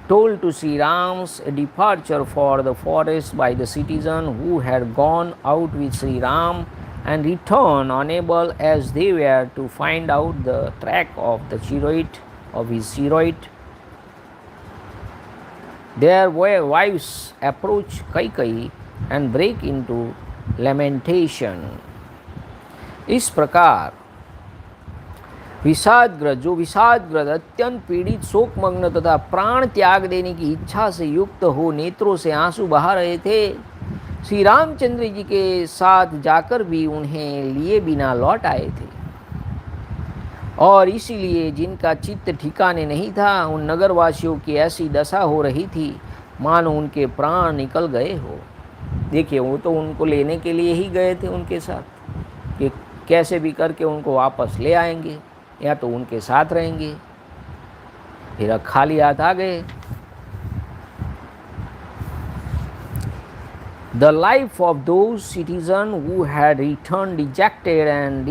told to Sri Ram's departure for the forest by the citizen who had gone out with Sri Ram and returned unable as they were to find out the track of the chariot of his chariot. Their wives approach Kaikai and break into lamentation. इस प्रकार विषादग्रस्त अत्यंत पीड़ित शोकमग्न तथा प्राण त्याग देने की इच्छा से युक्त हो नेत्रों से आंसू बहा रहे थे, श्री रामचंद्र जी के साथ जाकर भी उन्हें लिए बिना लौट आए थे। और इसीलिए जिनका चित्त ठिकाने नहीं था, उन नगरवासियों की ऐसी दशा हो रही थी मानो उनके प्राण निकल गए हो। देखिए, वो तो उनको लेने के लिए ही गए थे उनके साथ, कि कैसे भी करके उनको वापस ले आएंगे या तो उनके साथ रहेंगे। फिर खाली हाथ आ गए। The life of those citizens who had returned dejected and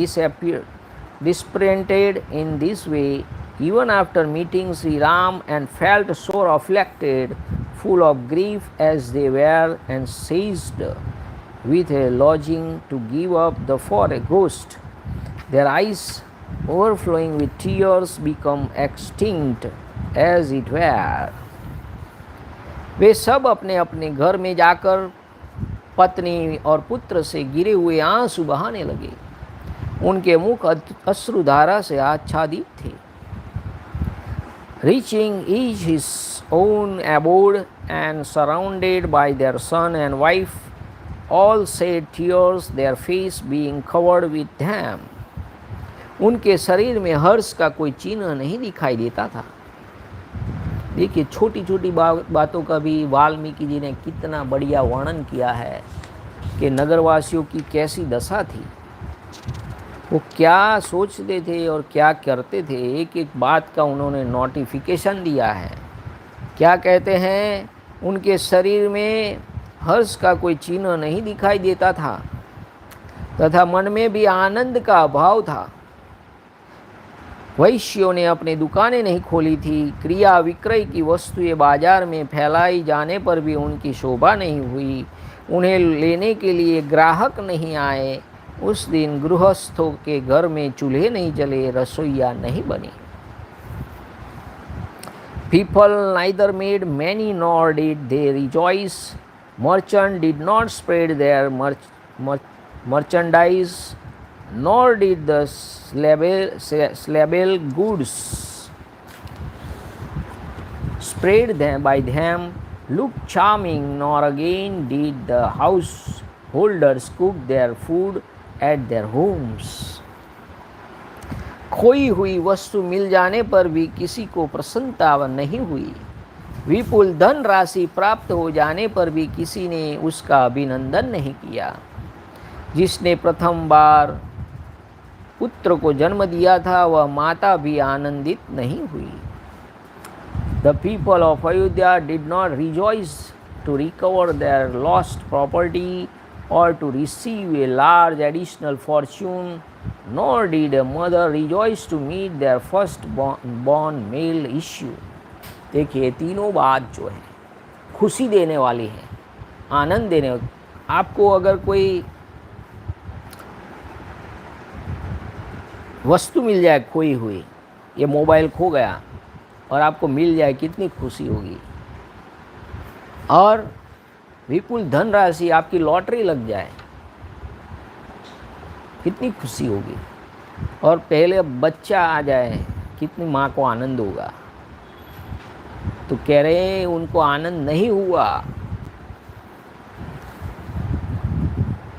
dispirited in this way, even after meeting Sri Ram, and felt sore afflicted, full of grief as they were, and seized with a longing to give up the ghost. Their eyes, overflowing with tears, become extinct as it were. वे सब अपने अपने घर में जाकर पत्नी और पुत्र से गिरे हुए आंसू बहाने लगे। उनके मुख अश्रुधारा से आच्छादित थे। Reaching each his own abode and surrounded by their son and wife, all shed tears, their face being covered with them. उनके शरीर में हर्ष का कोई चिन्ह नहीं दिखाई देता था। देखिए, छोटी छोटी बातों का भी वाल्मीकि जी ने कितना बढ़िया वर्णन किया है कि नगरवासियों की कैसी दशा थी, वो क्या सोचते थे और क्या करते थे। एक एक बात का उन्होंने नोटिफिकेशन दिया है। क्या कहते हैं, उनके शरीर में हर्ष का कोई चिन्ह नहीं दिखाई देता था तथा मन में भी आनंद का अभाव था। वैश्यों ने अपनी दुकानें नहीं खोली थी। क्रिया विक्रय की वस्तुएं बाजार में फैलाई जाने पर भी उनकी शोभा नहीं हुई। उन्हें लेने के लिए ग्राहक नहीं आए। उस दिन गृहस्थों के घर में चूल्हे नहीं जले, रसोइया नहीं बनी। People neither made many nor did they rejoice. Merchants did not spread their merchandise, nor did the slabel goods spread them by them look charming, nor again did the householders cook their food at their homes. खोई हुई वस्तु मिल जाने पर भी किसी को प्रसन्नता नहीं हुई। विपुल धन राशि प्राप्त हो जाने पर भी किसी ने उसका अभिनंदन नहीं किया। जिसने प्रथम बार पुत्र को जन्म दिया था, वह माता भी आनंदित नहीं हुई। The people of Ayodhya did not rejoice to recover their lost property or to receive a large additional fortune, nor did a mother rejoice to meet their first-born male issue. देखिए, तीनों बात जो है खुशी देने वाली है, आनंद देने वाली। आपको अगर कोई वस्तु मिल जाए खोई हुई, ये मोबाइल खो गया और आपको मिल जाए, कितनी खुशी होगी। और विपुल धनराशि आपकी लॉटरी लग जाए, कितनी खुशी होगी। और पहले बच्चा आ जाए, कितनी माँ को आनंद होगा। तो कह रहे हैं उनको आनंद नहीं हुआ।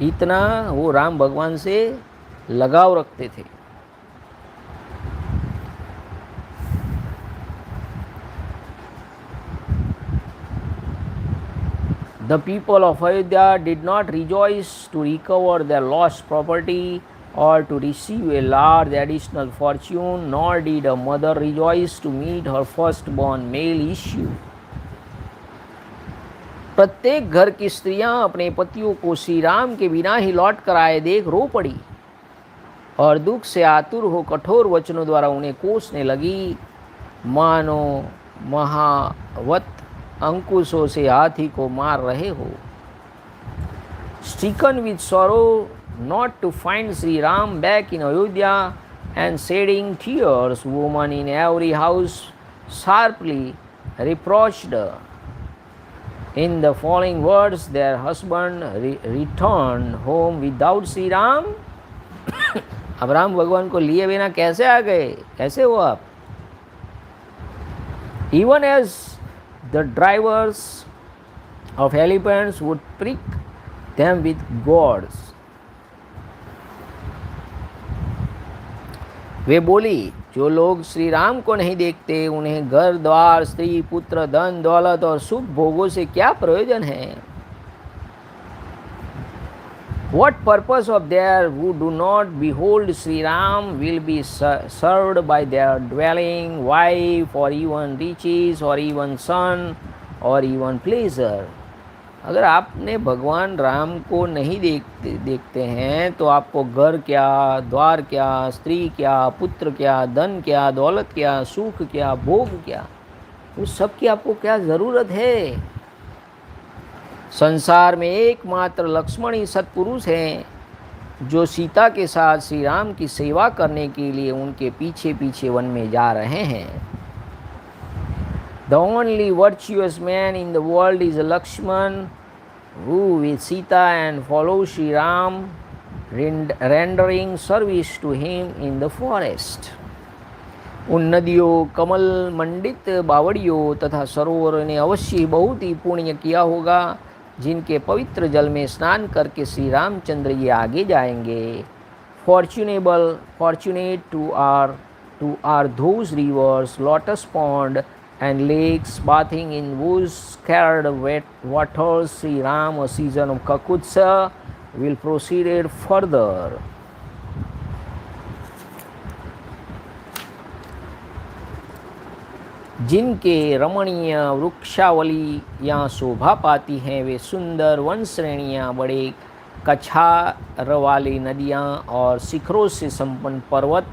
इतना वो राम भगवान से लगाव रखते थे। The people of Ayodhya did not rejoice to recover their lost property or to receive a large additional fortune, nor did a mother rejoice to meet her firstborn male issue. प्रत्येक घर की स्त्रियां अपने पतियों को श्री राम के बिना ही लौट कर आए देख रो पड़ी और दुख से आतुर हो कठोर वचनों द्वारा उन्हें कोसने लगी, मानो महावत अंकुशों से हाथी को मार रहे हो। Stricken with sorrow not to find Sri Ram back in Ayodhya and shedding tears, women in every house sharply reproached in the following words their husband returned home without Sri Ram. अब राम भगवान को लिए बिना कैसे आ गए, कैसे हो आप? Even as the drivers of elephants would prick them with gourds. वे बोली, जो लोग श्री राम को नहीं देखते, उन्हें घर द्वार स्त्री पुत्र धन दौलत और सुख भोगों से क्या प्रयोजन है? What purpose of their who do not behold Sri Ram will be served by their dwelling, wife, or even riches, or even son, or even pleasure. अगर आपने भगवान राम को नहीं देखते हैं तो आपको घर क्या, द्वार क्या, स्त्री क्या, पुत्र क्या, धन क्या, दौलत क्या, सुख क्या, भोग क्या, उस सब की आपको क्या ज़रूरत है। संसार में एकमात्र लक्ष्मण ही सत्पुरुष हैं जो सीता के साथ श्री राम की सेवा करने के लिए उनके पीछे पीछे वन में जा रहे हैं। The only virtuous man in the world is Lakshman, who with Sita and follows Sri Ram, rendering service to him in the forest. उन नदियों, कमल मंडित बावड़ियों तथा सरोवरों ने अवश्य बहुत ही पुण्य किया होगा जिनके पवित्र जल में स्नान करके श्री रामचंद्र जी आगे जाएंगे। Fortunate to are those rivers, lotus pond and lakes bathing in whose scared wet waters Sri Ram, a season of Kakutsa, will proceed further. जिनके रमणीय वृक्षावली यहाँ शोभा पाती हैं वे सुंदर वन श्रेणियाँ, बड़े कछार वाली नदियाँ और शिखरों से संपन्न पर्वत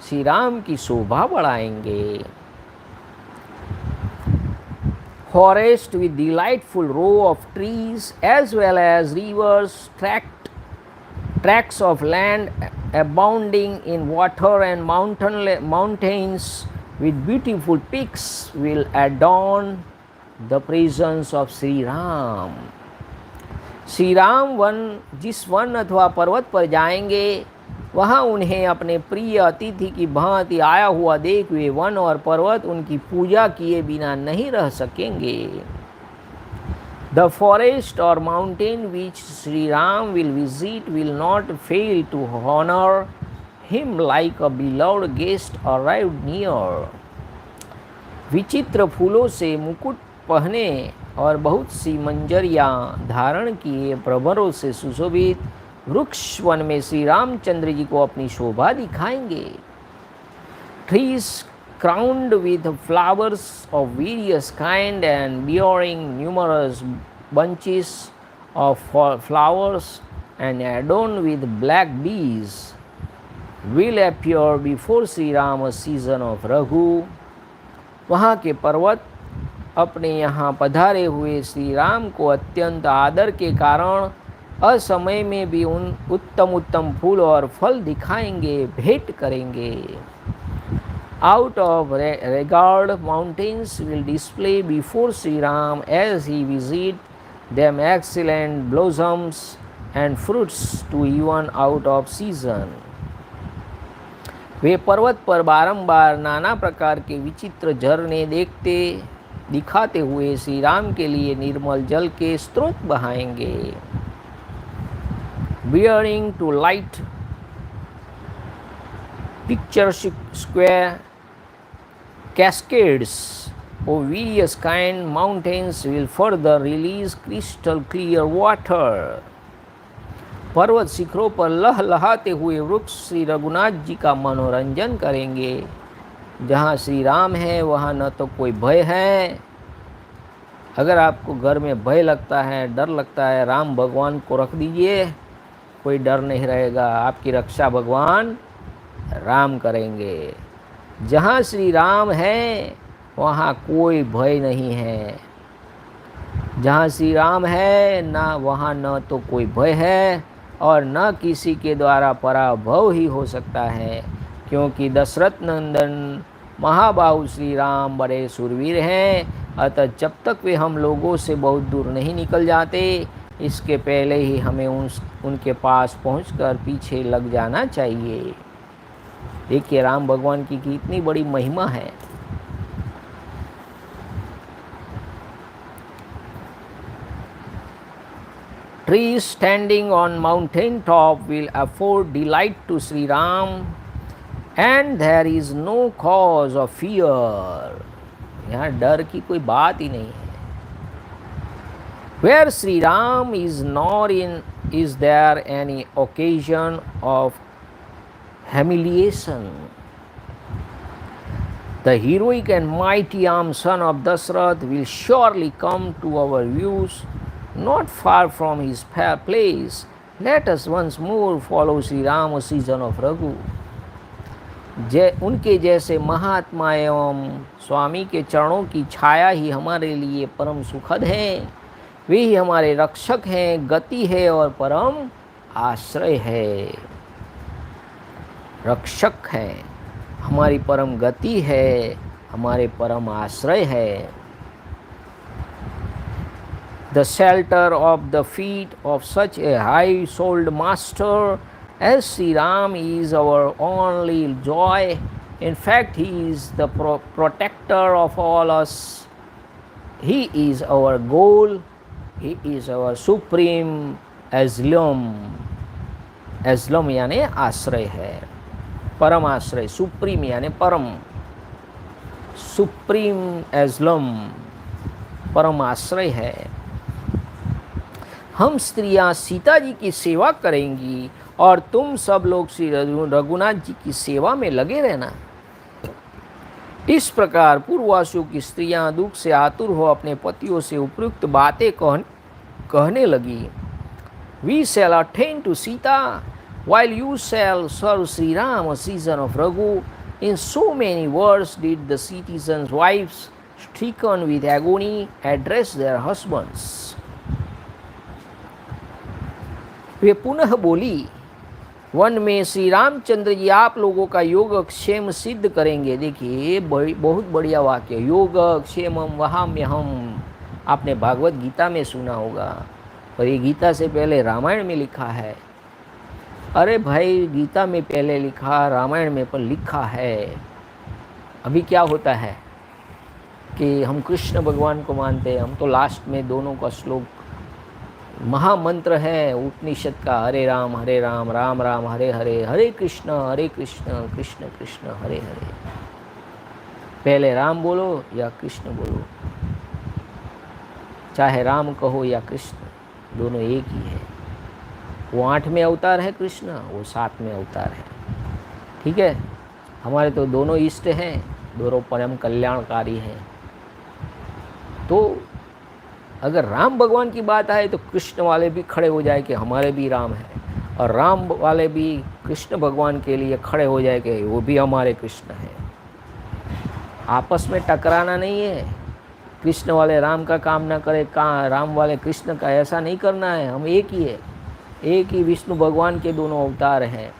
श्री राम की शोभा बढ़ाएंगे। Forest with delightful row of trees as well as rivers, tracts of land abounding in water and mountains with beautiful peaks will adorn the presence of Sri Ram. Shri Ram जिस वन अथवा पर्वत पर जाएंगे वहाँ उन्हें अपने प्रिय अतिथि की भांति आया हुआ देख वे वन और पर्वत उनकी पूजा किए बिना नहीं रह सकेंगे। The forest or mountain which Sri Ram will visit will not fail to honor him like a beloved guest arrived near. विचित्र फूलों से मुकुट पहने और बहुत सी मंजरियाँ धारण किए प्रभरों से सुशोभित वृक्ष वन में श्री रामचंद्र जी को अपनी शोभा दिखाएंगे। Trees crowned with flowers of various kind and bearing numerous bunches of flowers and adorned with black bees will appear before Sri Ram, a season of Raghu. वहाँ के पर्वत अपने यहाँ पधारे हुए श्री राम को अत्यंत आदर के कारण असमय में भी उन उत्तम उत्तम फूल और फल दिखाएंगे, भेंट करेंगे। Out of regard, mountains will display before Sri Ram as he visit them excellent blossoms and fruits to even out of season. वे पर्वत पर बारंबार नाना प्रकार के विचित्र झरने दिखाते हुए श्री राम के लिए निर्मल जल के स्रोत बहाएंगे। Bearing to light picturesque square cascades of various kind, mountains will further release crystal clear water. पर्वत शिखरों पर लहलहाते हुए वृक्ष श्री रघुनाथ जी का मनोरंजन करेंगे। जहाँ श्री राम है वहाँ न तो कोई भय है। अगर आपको घर में भय लगता है, डर लगता है, राम भगवान को रख दीजिए, कोई डर नहीं रहेगा। आपकी रक्षा भगवान राम करेंगे। जहाँ श्री राम है वहाँ कोई भय नहीं है। जहाँ श्री राम है वहाँ न तो कोई भय है और न किसी के द्वारा पराभव ही हो सकता है, क्योंकि दशरथ नंदन महाबाहु श्री राम बड़े शूरवीर हैं। अतः जब तक वे हम लोगों से बहुत दूर नहीं निकल जाते, इसके पहले ही हमें उनके पास पहुंचकर पीछे लग जाना चाहिए। देखिए राम भगवान की कितनी बड़ी महिमा है। Trees standing on mountain top will afford delight to Sri Ram, and there is no cause of fear. यहाँ डर की कोई बात ही नहीं है। Where Sri Ram is nor is there any occasion of humiliation. The heroic and mighty armed son of Dashrath will surely come to our views not far from his place. Let us once more follow Sri Ram, season of Raghu. उनके जैसे महात्मा एवं स्वामी के चरणों की छाया ही हमारे लिए परम सुखद है। वे ही हमारे रक्षक हैं, गति है और परम आश्रय है। रक्षक है, हमारी परम गति है, हमारे परम आश्रय है। The shelter of the feet of such a high-souled master as Sri Ram is our only joy. In fact, he is the protector of all us. He is our goal. He is our supreme asylum. asylum यानी आश्रय है, परम आश्रय। Supreme यानी परम, supreme asylum परम आश्रय है। हम स्त्रियां सीता जी की सेवा करेंगी और तुम सब लोग श्री रघुनाथ जी की सेवा में लगे रहना। इस प्रकार पूर्ववासियों की स्त्रियां दुख से आतुर हो अपने पतियों से उपयुक्त बातें कहने लगी। We shall attain to Sita while you shall serve Sri Ram, a season of Raghu. In so many words did the citizens' wives, stricken with agony, address their husbands. वे पुनः बोली, वन में श्री रामचंद्र जी आप लोगों का योग क्षेम सिद्ध करेंगे। देखिए बहुत बढ़िया वाक्य, योग क्षेमम वहाम्यहम। आपने भागवत गीता में सुना होगा, पर ये गीता से पहले रामायण में लिखा है। अरे भाई, गीता में पहले लिखा, रामायण में पर लिखा है। अभी क्या होता है कि हम कृष्ण भगवान को मानते हैं, हम तो लास्ट में दोनों का श्लोक महामंत्र है उपनिषद का, हरे राम राम राम हरे हरे, हरे कृष्ण कृष्ण कृष्ण हरे हरे। पहले राम बोलो या कृष्ण बोलो, चाहे राम कहो या कृष्ण, दोनों एक ही है। वो 8वें अवतार है कृष्ण, वो 7वें अवतार है। ठीक है, हमारे तो दोनों इष्ट हैं, दोनों परम कल्याणकारी हैं। तो अगर राम भगवान की बात आए तो कृष्ण वाले भी खड़े हो जाए कि हमारे भी राम हैं, और राम वाले भी कृष्ण भगवान के लिए खड़े हो जाए कि वो भी हमारे कृष्ण हैं। आपस में टकराना नहीं है। कृष्ण वाले राम का काम ना करे, राम वाले कृष्ण का, ऐसा नहीं करना है। हम एक ही है, एक ही विष्णु भगवान के दोनों अवतार हैं।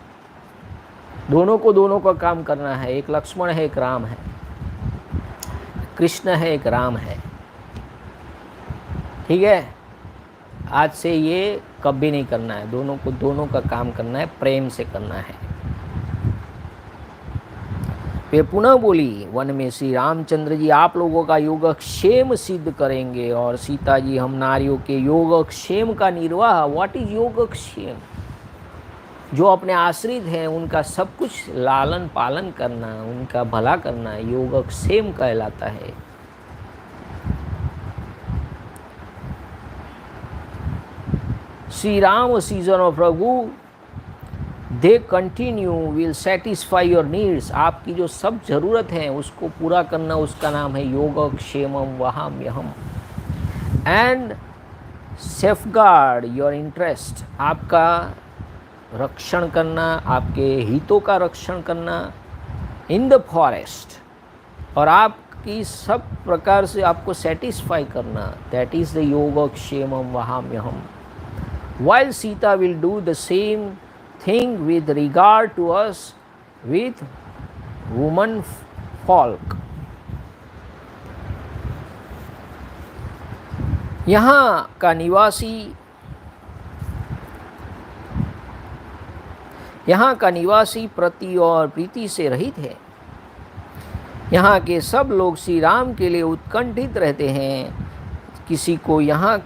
दोनों को दोनों का काम करना है। एक लक्ष्मण है, एक राम है, कृष्ण है, एक राम है। ठीक है, आज से ये कभी नहीं करना है। दोनों को दोनों का काम करना है, प्रेम से करना है। वे पुनः बोली, वन में श्री रामचंद्र जी आप लोगों का योगक्षेम सिद्ध करेंगे और सीता जी हम नारियों के योगक्षेम का निर्वाह। व्हाट इज योगक्षेम? जो अपने आश्रित हैं उनका सब कुछ लालन पालन करना, उनका भला करना, योगक्षेम कहलाता है। Shri Ram season of Raghu they continue will satisfy your needs. आपकी जो सब जरूरत है उसको पूरा करना, उसका नाम है योगक्षेमम वहाम्यहम। एंड सेफगार्ड योर इंटरेस्ट, आपका रक्षण करना, आपके हितों का रक्षण करना इन द फॉरेस्ट, और आपकी सब प्रकार से आपको सेटिस्फाई करना, दैट इज द योगक्षेमम वहाम्यहम। While Sita will do the same thing with regard to us with woman folk. यहाँ का निवासी प्रति और प्रीति से रहित है। यहाँ के सब लोग श्री राम के लिए उत्कंठित रहते हैं। किसी को यहाँ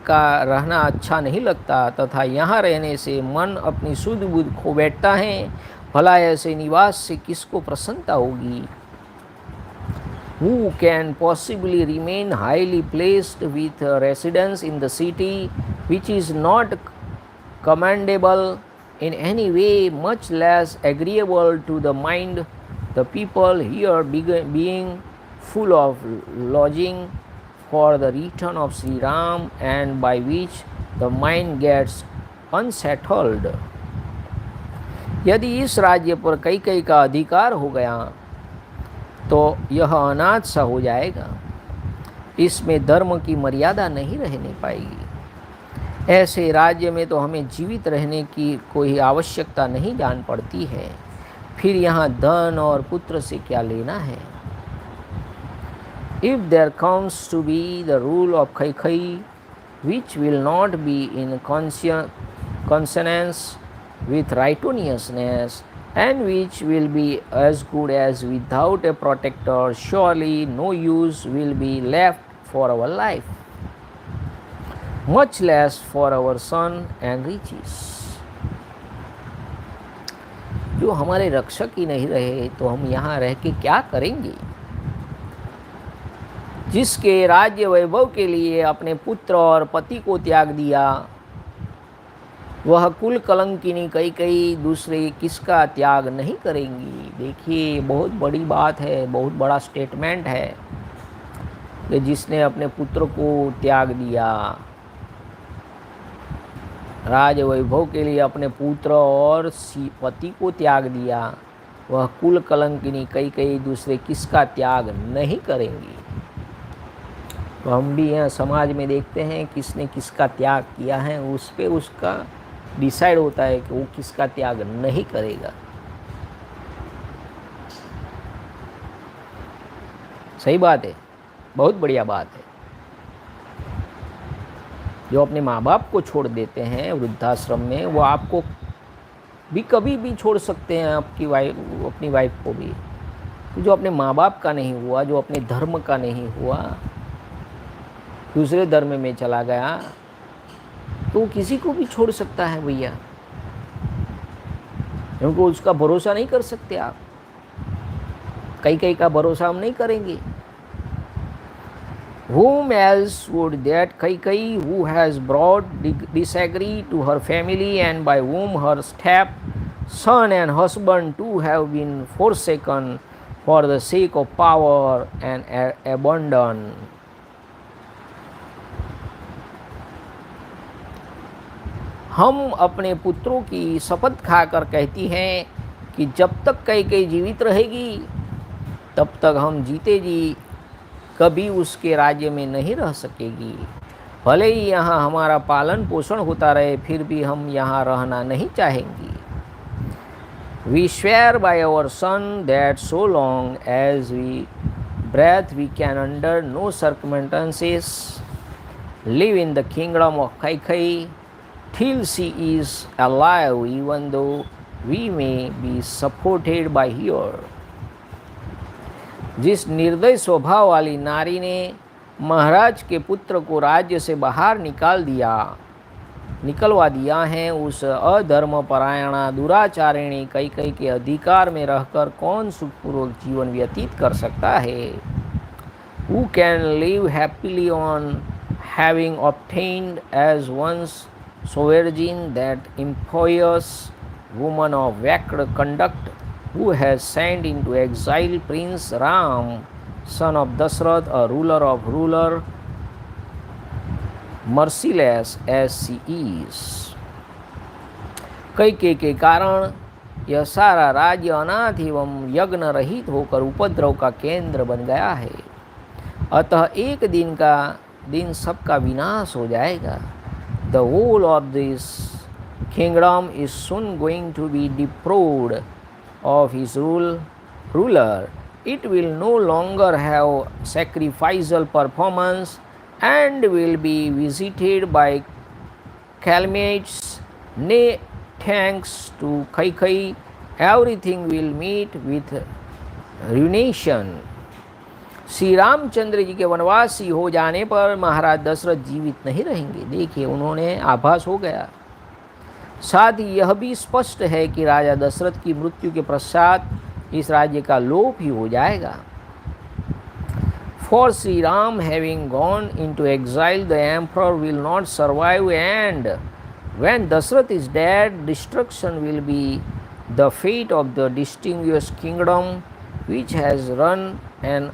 का रहना अच्छा नहीं लगता तथा यहाँ रहने से मन अपनी शुद्ध बुद्ध खो बैठता है। भला ऐसे निवास से किसको प्रसन्नता होगी? Who can possibly remain highly placed with residence in the city which is not commendable in any way, much less agreeable to the mind? The people here being full of lodging for the return of Sri Ram and by which the mind gets unsettled. यदि इस राज्य पर कई का अधिकार हो गया तो यह अनाथ सा हो जाएगा, इसमें धर्म की मर्यादा नहीं रहने पाएगी। ऐसे राज्य में तो हमें जीवित रहने की कोई आवश्यकता नहीं जान पड़ती है, फिर यहाँ धन और पुत्र से क्या लेना है। If there comes to be the rule of Kaikai, which will not be in consonance with righteousness, and which will be as good as without a protector, surely no use will be left for our life, much less for our son and riches. जो हमारे रक्षक ही नहीं रहे तो हम यहाँ रह के क्या करेंगे। जिसके राज्य वैभव के लिए अपने पुत्र और पति को त्याग दिया, वह कुल कलंकिनी कई दूसरे किसका त्याग नहीं करेंगी। देखिए, बहुत बड़ी बात है, बहुत बड़ा स्टेटमेंट है कि जिसने अपने पुत्र को त्याग दिया, राज वैभव के लिए अपने पुत्र और पति को त्याग दिया, वह कुल कलंकिनी कई दूसरे किसका त्याग नहीं करेंगी। तो हम भी यहाँ समाज में देखते हैं किसने किसका त्याग किया है, उस पे उसका डिसाइड होता है कि वो किसका त्याग नहीं करेगा। सही बात है, बहुत बढ़िया बात है। जो अपने माँ बाप को छोड़ देते हैं वृद्धाश्रम में, वो आपको भी कभी भी छोड़ सकते हैं, आपकी अपनी वाइफ को भी। तो जो अपने माँ बाप का नहीं हुआ, जो अपने धर्म का नहीं हुआ, दूसरे धर्म में चला गया, तो किसी को भी छोड़ सकता है भैया, क्योंकि उसका भरोसा नहीं कर सकते आप। कई का भरोसा हम नहीं करेंगे। Whom else would that Kaikai, who has brought disagree to her family and by whom her step son and husband too have been forsaken for the sake of power and abandon. हम अपने पुत्रों की शपथ खाकर कहती हैं कि जब तक कई जीवित रहेगी तब तक हम जीते जी कभी उसके राज्य में नहीं रह सकेगी। भले ही यहाँ हमारा पालन पोषण होता रहे, फिर भी हम यहाँ रहना नहीं चाहेंगी। We swear by our son that so long as we breathe we can under no circumstances live in the kingdom of Kaikai till she is alive, even though we may be supported by her. जिस निर्दय स्वभाव वाली नारी ने महाराज के पुत्र को राज्य से बाहर निकलवा दिया है, उस अधर्म परायणा दुराचारिणी कई के अधिकार में रहकर कौन सुखपूर्वक जीवन व्यतीत कर सकता है। Who can live happily on having obtained as one's sovereign that impious woman of wicked conduct, who has sent into exile Prince Ram, son of Dasrath, a ruler of ruler, merciless as she is. कई के कारण यह सारा राज्य अनाथ एवं यज्ञ रहित होकर उपद्रव का केंद्र बन गया है। अतः एक दिन सबका विनाश हो जाएगा। The whole of this kingdom is soon going to be deprived of his ruler. It will no longer have sacrificial performance and will be visited by calamities. Nay, thanks to Kaikai, everything will meet with ruination. Shri Ramchandra ji के वनवासी हो जाने पर महाराज दशरथ जीवित नहीं रहेंगे। देखिए, उन्होंने आभास हो गया। साथ ही यह भी स्पष्ट है कि राजा दशरथ की मृत्यु के पश्चात इस राज्य का लोप ही हो जाएगा। For Sri Ram having gone into exile, the emperor will not survive, and when Dashrath is dead, destruction will be the fate of the distinguished kingdom which has run an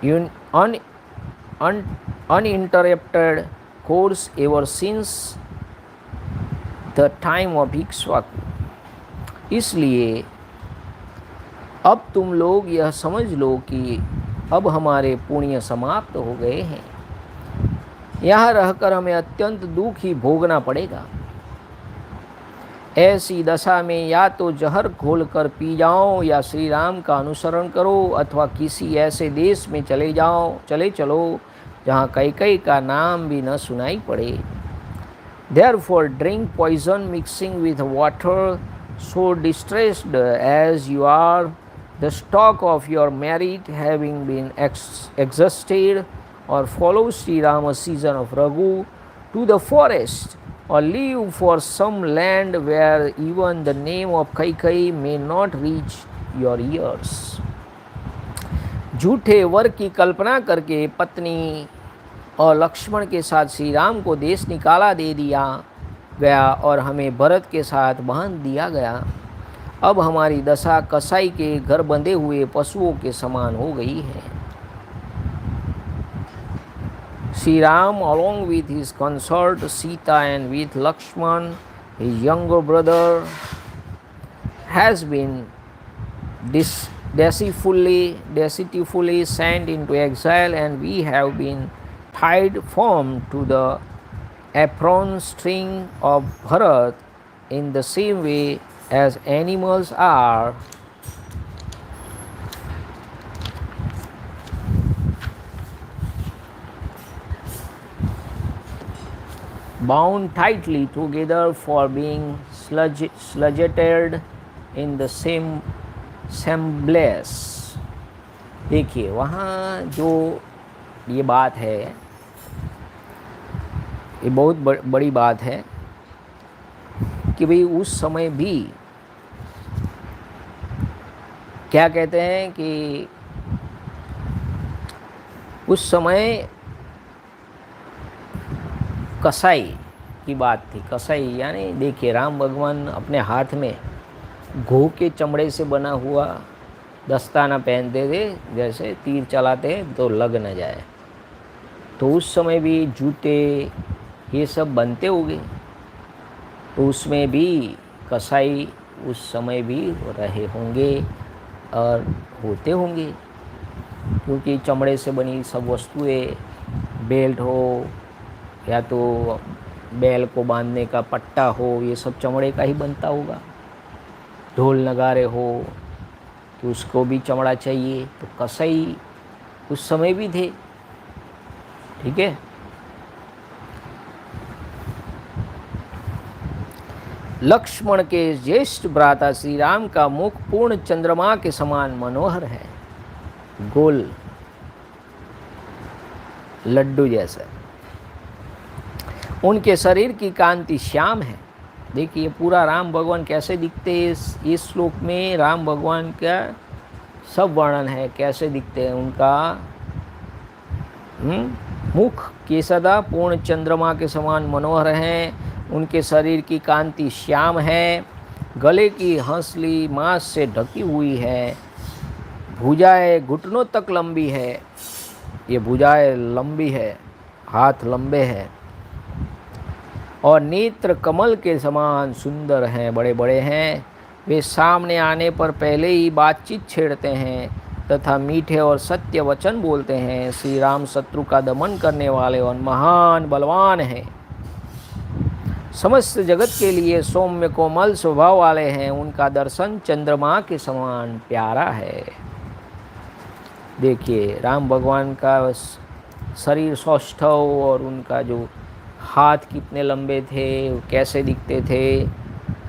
un, un, uninterrupted course ever since the time of Ikshvaku. इसलिए अब तुम लोग यह समझ लो कि अब हमारे पुण्य समाप्त हो गए हैं। यहाँ रहकर हमें अत्यंत दुख ही भोगना पड़ेगा। ऐसी दशा में या तो जहर घोल कर पी जाओ या श्री राम का अनुसरण करो अथवा किसी ऐसे देश में चले चलो जहाँ कैकई का नाम भी न सुनाई पड़े। Therefore drink poison mixing with water, so distressed as you are, the stock of your merit having been exhausted, or follow Sri Rama's season of Raghu to the forest, or leave for some land where even the name of Kaikai may not reach your ears. झूठे वर की कल्पना करके पत्नी और लक्ष्मण के साथ श्री राम को देश निकाला दे दिया गया और हमें भरत के साथ बांध दिया गया। अब हमारी दशा कसाई के घर बंधे हुए पशुओं के समान हो गई है। Sri Ram, along with his consort Sita and with Lakshman, his younger brother, has been deceitfully sent into exile, and we have been tied firm to the apron string of Bharat in the same way as animals are bound tightly together for being sludgeted in the same semblance. देखिए वहाँ जो ये बात है, ये बहुत बड़ी बात है कि भाई उस समय भी क्या कहते हैं कि उस समय कसाई की बात थी। कसाई यानी देखिए राम भगवान अपने हाथ में घों के चमड़े से बना हुआ दस्ताना पहनते थे, जैसे तीर चलाते तो लग न जाए। तो उस समय भी जूते ये सब बनते होंगे, तो उसमें भी कसाई उस समय भी रहे होंगे और होते होंगे, क्योंकि चमड़े से बनी सब वस्तुएं, बेल्ट हो या तो बैल को बांधने का पट्टा हो, ये सब चमड़े का ही बनता होगा। ढोल नगारे हो तो उसको भी चमड़ा चाहिए, तो कसाई उस समय भी थे। ठीक है। लक्ष्मण के ज्येष्ठ भ्राता श्री राम का मुख पूर्ण चंद्रमा के समान मनोहर है, गोल लड्डू जैसा। उनके शरीर की कांति श्याम है। देखिए पूरा राम भगवान कैसे दिखते हैं, इस श्लोक में राम भगवान का सब वर्णन है, कैसे दिखते हैं। उनका मुख के सदा पूर्ण चंद्रमा के समान मनोहर हैं। उनके शरीर की कांति श्याम है, गले की हंसली मांस से ढकी हुई है, भुजाएं घुटनों तक लंबी है। ये भुजाएं लंबी है, हाथ लंबे हैं, और नेत्र कमल के समान सुंदर हैं, बड़े बड़े हैं। वे सामने आने पर पहले ही बातचीत छेड़ते हैं तथा मीठे और सत्य वचन बोलते हैं। श्री राम शत्रु का दमन करने वाले और महान बलवान हैं, समस्त जगत के लिए सौम्य कोमल स्वभाव वाले हैं। उनका दर्शन चंद्रमा के समान प्यारा है। देखिए राम भगवान का शरीर सौष्ठव और उनका जो हाथ कितने लंबे थे, कैसे दिखते थे।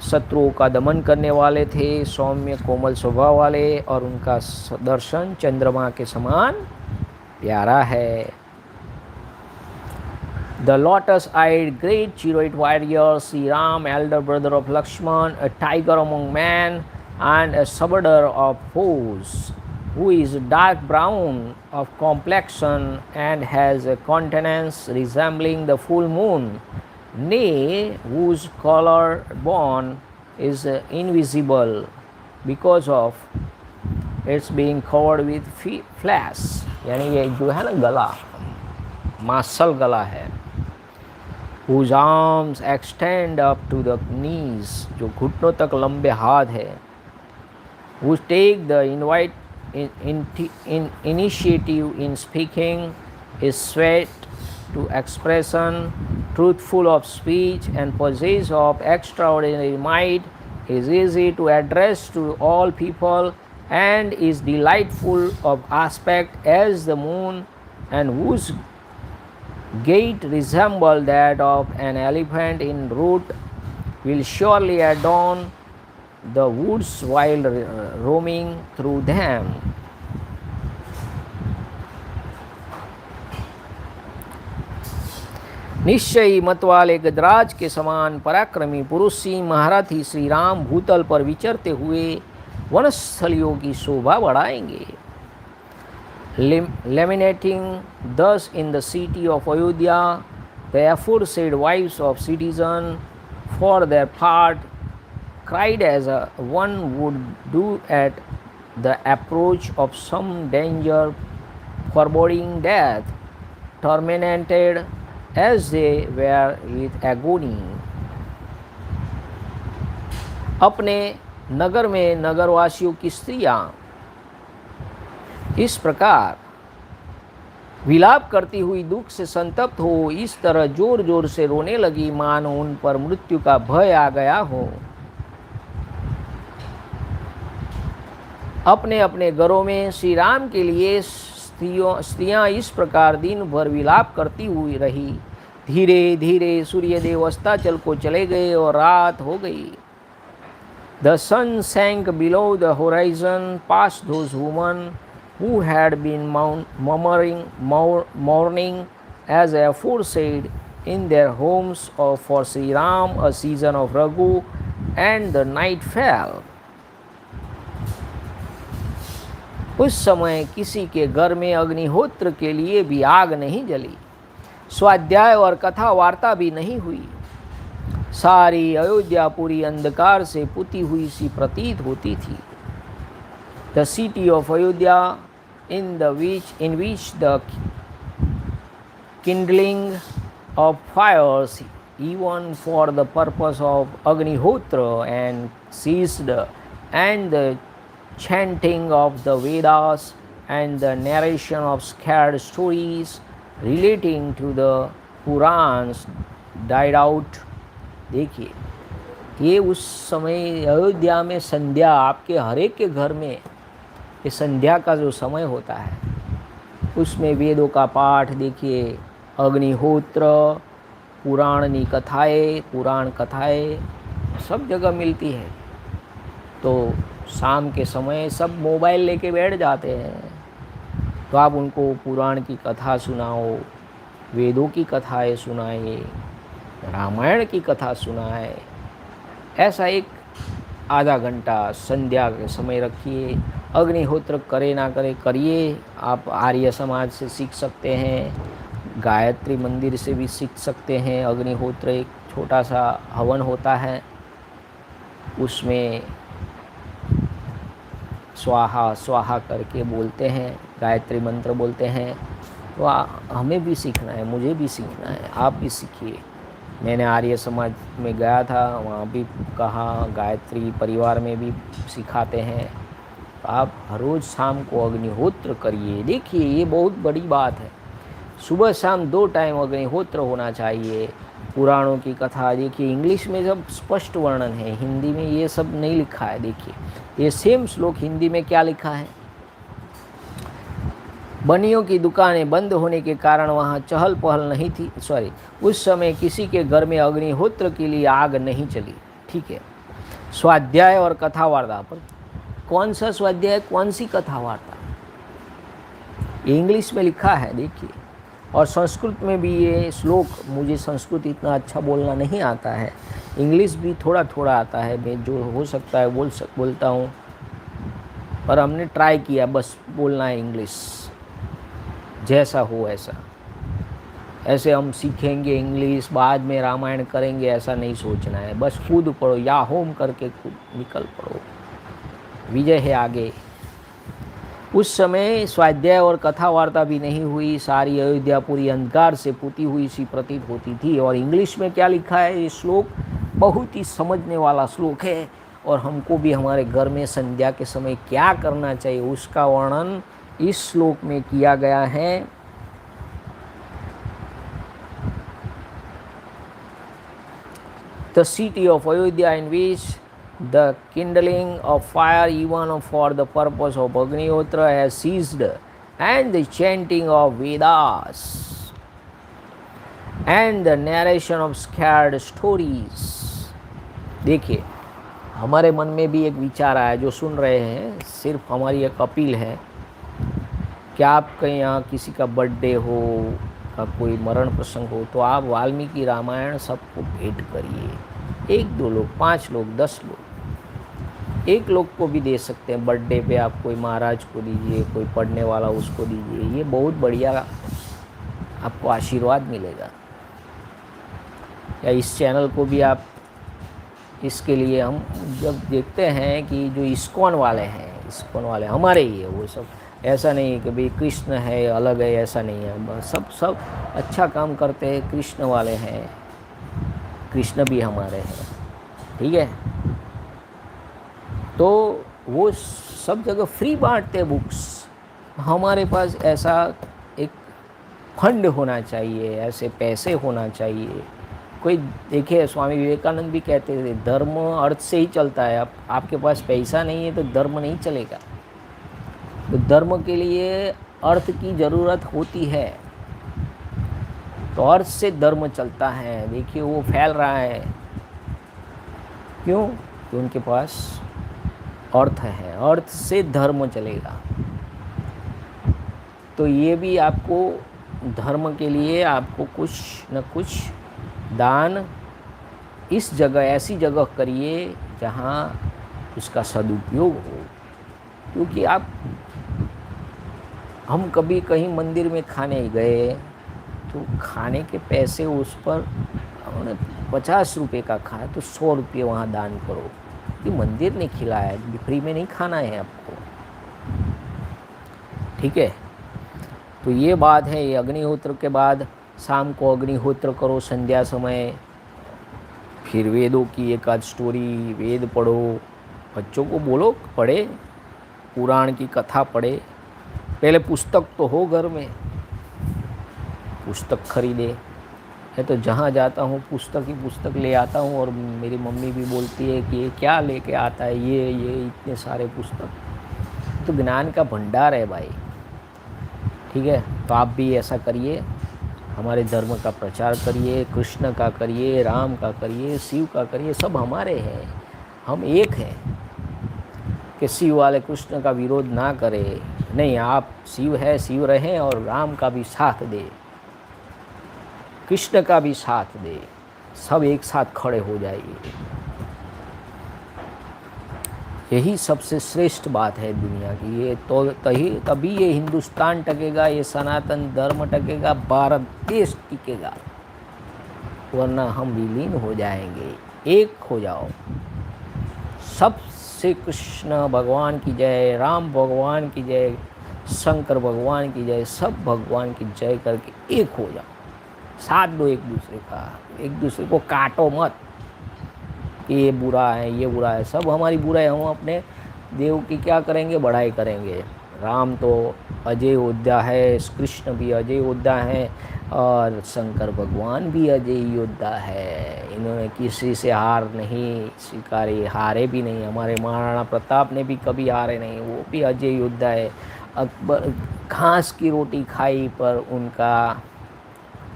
शत्रुओं का दमन करने वाले थे, सौम्य कोमल स्वभाव वाले, और उनका दर्शन चंद्रमा के समान प्यारा है। The lotus-eyed great chariot warrior, Sri Ram, elder brother of Lakshman, a tiger among men, and a subduer of foes, who is dark brown of complexion and has a countenance resembling the full moon, nay, whose color bone is invisible because of it's being covered with flash, यानी ये जो है ना गला, मासल गला है। whose arms extend up to the knees, जो घुटनों तक लंबे हाथ है। who take the initiative in speaking, is sweet to expression, truthful of speech, and possessed of extraordinary might, is easy to address to all people, and is delightful of aspect as the moon, and whose gait resemble that of an elephant in rout, will surely adorn the woods while roaming through them. निश्चयी मतवाले गजराज के समान पराक्रमी पुरुष सिंह महारथी श्री राम भूतल पर विचरते हुए वनस्थलियों की शोभा बढ़ाएंगे। Laminating thus in the city of Ayodhya, the aforesaid wives of citizens, for their part, cried as one would do at the approach of some danger, foreboding death, tormented as they were with agony. अपने नगर में नगरवासियों की स्त्रियां इस प्रकार विलाप करती हुई दुख से संतप्त हो, इस तरह जोर जोर से रोने लगी मानो उन पर मृत्यु का भय आ गया हो। अपने अपने घरों में श्री राम के लिए स्त्रियां इस प्रकार दिन भर विलाप करती हुई रही। धीरे धीरे सूर्यदेव अस्ताचल को चले गए और रात हो गई। The sun sank below the horizon, past those women who had been mourning as aforesaid in their homes for Sri Ram, a season of Raghu, and the night fell. उस समय किसी के घर में अग्निहोत्र के लिए भी आग नहीं जली, स्वाध्याय और कथा वार्ता भी नहीं हुई। सारी अयोध्या पूरी अंधकार से पुती हुई सी प्रतीत होती थी। The city of Ayodhya, in which the kindling of fires, even for the purpose of Agnihotra, and ceased, and the chanting of the Vedas and the narration of scared stories relating to the Purans died out. देखिए, ये उस समय अयोध्या में संध्या, आपके हर एक के घर में ये संध्या का जो समय होता है, उसमें वेदों का पाठ देखिए, अग्निहोत्र, पुराण कथाएं सब जगह मिलती है। तो शाम के समय सब मोबाइल लेके बैठ जाते हैं, तो आप उनको पुराण की कथा सुनाओ, वेदों की कथाएं सुनाए, रामायण की कथा सुनाए। ऐसा एक आधा घंटा संध्या के समय रखिए। अग्निहोत्र करे ना करे करिए। आप आर्य समाज से सीख सकते हैं, गायत्री मंदिर से भी सीख सकते हैं। अग्निहोत्र एक छोटा सा हवन होता है, उसमें स्वाहा स्वाहा करके बोलते हैं, गायत्री मंत्र बोलते हैं। तो हमें भी सीखना है, मुझे भी सीखना है, आप भी सीखिए। मैंने आर्य समाज में गया था, वहाँ भी कहा, गायत्री परिवार में भी सिखाते हैं। तो आप हर रोज़ शाम को अग्निहोत्र करिए। देखिए, ये बहुत बड़ी बात है। सुबह शाम 2 टाइम अग्निहोत्र होना चाहिए। पुराणों की कथा देखिए, इंग्लिश में सब स्पष्ट वर्णन है, हिंदी में ये सब नहीं लिखा है। देखिए, ये सेम श्लोक हिंदी में क्या लिखा है। बनियों की दुकानें बंद होने के कारण वहाँ चहल पहल नहीं थी। उस समय किसी के घर में अग्निहोत्र के लिए आग नहीं चली। ठीक है। स्वाध्याय और कथा वार्ता, पर कौन सा स्वाध्याय, कौन सी कथा वार्ता, ये इंग्लिश में लिखा है देखिए। और संस्कृत में भी ये श्लोक, मुझे संस्कृत इतना अच्छा बोलना नहीं आता है, इंग्लिश भी थोड़ा थोड़ा आता है, मैं जो हो सकता है बोलता हूँ, पर हमने ट्राई किया बस बोलना है इंग्लिश, जैसा हो ऐसा। ऐसे हम सीखेंगे इंग्लिश, बाद में रामायण करेंगे, ऐसा नहीं सोचना है। बस खुद पढ़ो, या होम करके खुद निकल पढ़ो। विजय है आगे। उस समय स्वाध्याय और कथा वार्ता भी नहीं हुई, सारी अयोध्या पूरी अंधकार से पुती हुई सी प्रतीत होती थी। और इंग्लिश में क्या लिखा है, ये श्लोक बहुत ही समझने वाला श्लोक है, और हमको भी हमारे घर में संध्या के समय क्या करना चाहिए उसका वर्णन इस श्लोक में किया गया है। The city of Ayodhya, in which the kindling of fire even for the purpose of Agnihotra has ceased, and the chanting of Vedas and the narration of scared stories. देखिए, हमारे मन में भी एक विचार आया, जो सुन रहे हैं, सिर्फ हमारी एक अपील है कि आपके यहाँ किसी का बर्थडे हो, का कोई मरण प्रसंग हो, तो आप वाल्मीकि रामायण सबको भेंट करिए। 1-2 लोग, 5 लोग, 10 लोग, 1 लोग को भी दे सकते हैं। बर्थडे पे आप कोई महाराज को दीजिए, कोई पढ़ने वाला उसको दीजिए, ये बहुत बढ़िया आपको आशीर्वाद मिलेगा। या इस चैनल को भी आप, इसके लिए हम जब देखते हैं कि जो इस्कॉन वाले हैं, इस्कॉन वाले हमारे ही है, वो सब ऐसा नहीं है कि भाई कृष्ण है अलग है, ऐसा नहीं है। सब अच्छा काम करते हैं, कृष्ण वाले हैं, कृष्ण भी हमारे हैं, ठीक है। तो वो सब जगह फ्री बांटते हैं बुक्स। हमारे पास ऐसा एक फंड होना चाहिए, ऐसे पैसे होना चाहिए। कोई देखिए, स्वामी विवेकानंद भी कहते थे धर्म अर्थ से ही चलता है। आपके पास पैसा नहीं है तो धर्म नहीं चलेगा। तो धर्म के लिए अर्थ की ज़रूरत होती है, तो अर्थ से धर्म चलता है। देखिए वो फैल रहा है, क्यों? कि उनके पास अर्थ है, अर्थ से धर्म चलेगा। तो ये भी आपको धर्म के लिए आपको कुछ न कुछ दान इस जगह, ऐसी जगह करिए जहाँ उसका सदुपयोग हो। क्योंकि हम कभी कहीं मंदिर में खाने गए तो खाने के पैसे उस पर हमने 50 रुपये का खाया तो 100 रुपये वहाँ दान करो। कि मंदिर ने खिलाया है, फ्री में नहीं खाना है आपको, ठीक है। तो ये बात है। ये अग्निहोत्र के बाद शाम को अग्निहोत्र करो संध्या समय। फिर वेदों की एक आध स्टोरी, वेद पढ़ो, बच्चों को बोलो पढ़े, पुराण की कथा पढ़े। पहले पुस्तक तो हो घर में, पुस्तक खरीदे। है तो जहाँ जाता हूँ पुस्तक ही पुस्तक ले आता हूँ। और मेरी मम्मी भी बोलती है कि ये क्या लेके आता है, ये इतने सारे पुस्तक। तो ज्ञान का भंडार है भाई, ठीक है। तो आप भी ऐसा करिए, हमारे धर्म का प्रचार करिए, कृष्ण का करिए, राम का करिए, शिव का करिए। सब हमारे हैं, हम एक हैं। कि शिव वाले कृष्ण का विरोध ना करें, नहीं, आप शिव है, शिव रहें, और राम का भी साथ दे, कृष्ण का भी साथ दे, सब एक साथ खड़े हो जाइए। यही सबसे श्रेष्ठ बात है दुनिया की। ये तो तभी ये हिंदुस्तान टकेगा, ये सनातन धर्म टकेगा, भारत देश टिकेगा। वरना हम विलीन हो जाएंगे। एक हो जाओ। सबसे कृष्ण भगवान की जय, राम भगवान की जय, शंकर भगवान की जय, सब भगवान की जय करके एक हो जाओ। साथ दो एक दूसरे का, एक दूसरे को काटो मत कि ये बुरा है, ये बुरा है। सब हमारी बुराई, हम अपने देव की क्या करेंगे, बढ़ाई करेंगे। राम तो अजय योद्धा है, कृष्ण भी अजय योद्धा है, और शंकर भगवान भी अजय योद्धा है। इन्होंने किसी से हार नहीं स्वीकारी, हारे भी नहीं। हमारे महाराणा प्रताप ने भी कभी हारे नहीं, वो भी अजय योद्धा है। अकबर घास की रोटी खाई पर उनका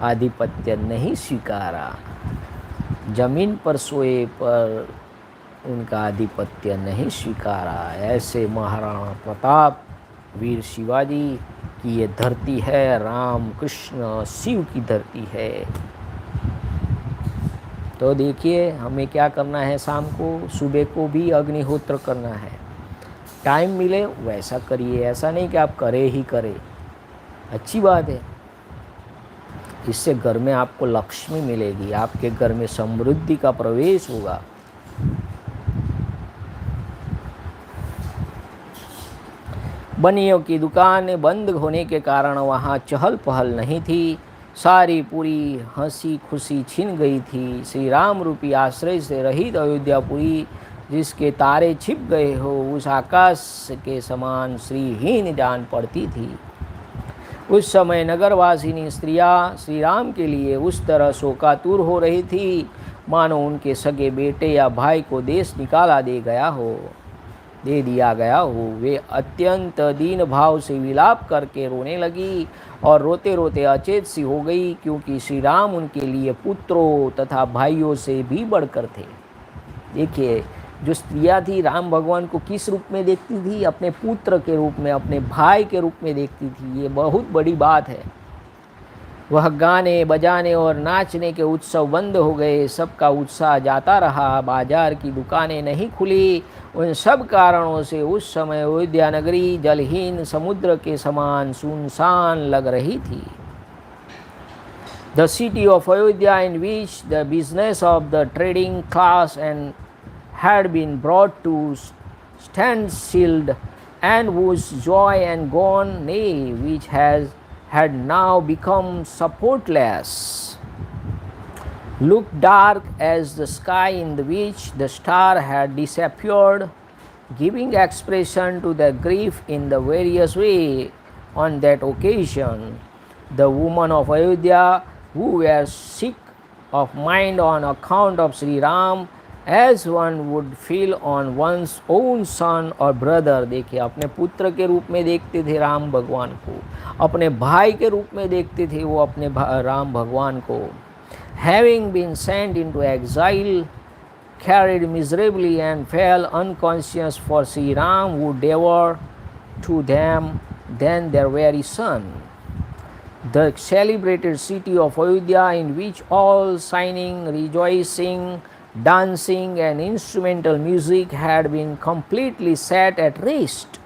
आधिपत्य नहीं स्वीकारा, जमीन पर सोए पर उनका आधिपत्य नहीं स्वीकारा। ऐसे महाराणा प्रताप, वीर शिवाजी की ये धरती है, राम कृष्ण शिव की धरती है। तो देखिए हमें क्या करना है, शाम को सुबह को भी अग्निहोत्र करना है। टाइम मिले वैसा करिए, ऐसा नहीं कि आप करे ही करे। अच्छी बात है, इससे घर में आपको लक्ष्मी मिलेगी, आपके घर में समृद्धि का प्रवेश होगा। बनियों की दुकानें बंद होने के कारण वहाँ चहल पहल नहीं थी। सारी पूरी हंसी खुशी छिन गई थी। श्री राम रूपी आश्रय से रहित अयोध्यापुरी, जिसके तारे छिप गए हो, उस आकाश के समान श्रीहीन जान पड़ती थी। उस समय नगरवासिनी स्त्रियां श्री राम के लिए उस तरह शोकातुर हो रही थी मानो उनके सगे बेटे या भाई को देश निकाला दे दिया गया हो। वे अत्यंत दीन भाव से विलाप करके रोने लगी और रोते रोते अचेत सी हो गई, क्योंकि श्री राम उनके लिए पुत्रों तथा भाइयों से भी बढ़कर थे। देखिए, जो स्त्रियां थी राम भगवान को किस रूप में देखती थी? अपने पुत्र के रूप में, अपने भाई के रूप में देखती थी। ये बहुत बड़ी बात है। वह गाने बजाने और नाचने के उत्सव बंद हो गए। सबका उत्साह जाता रहा। बाजार की दुकानें नहीं खुली। उन सब कारणों से उस समय अयोध्या नगरी जलहीन समुद्र के समान सुनसान लग रही थी। The city of Ayodhya, in which the business of the trading class had been brought to standstill, and whose joy and gone, nay, which had now become supportless, looked dark as the sky in which the star had disappeared, giving expression to the grief in the various way. On that occasion, the women of Ayodhya, who were sick of mind on account of Sri Ram, as one would feel on one's own son or brother, देखिए, अपने पुत्र के रूप में देखते थे राम भगवान को, अपने भाई के रूप में देखते थे वो अपने राम भगवान को। Having been sent into exile, carried miserably and fell unconscious for Sri Ram would devour to them then their very son. The celebrated city of Ayodhya, in which all signing, rejoicing, dancing and instrumental music had been completely set at rest,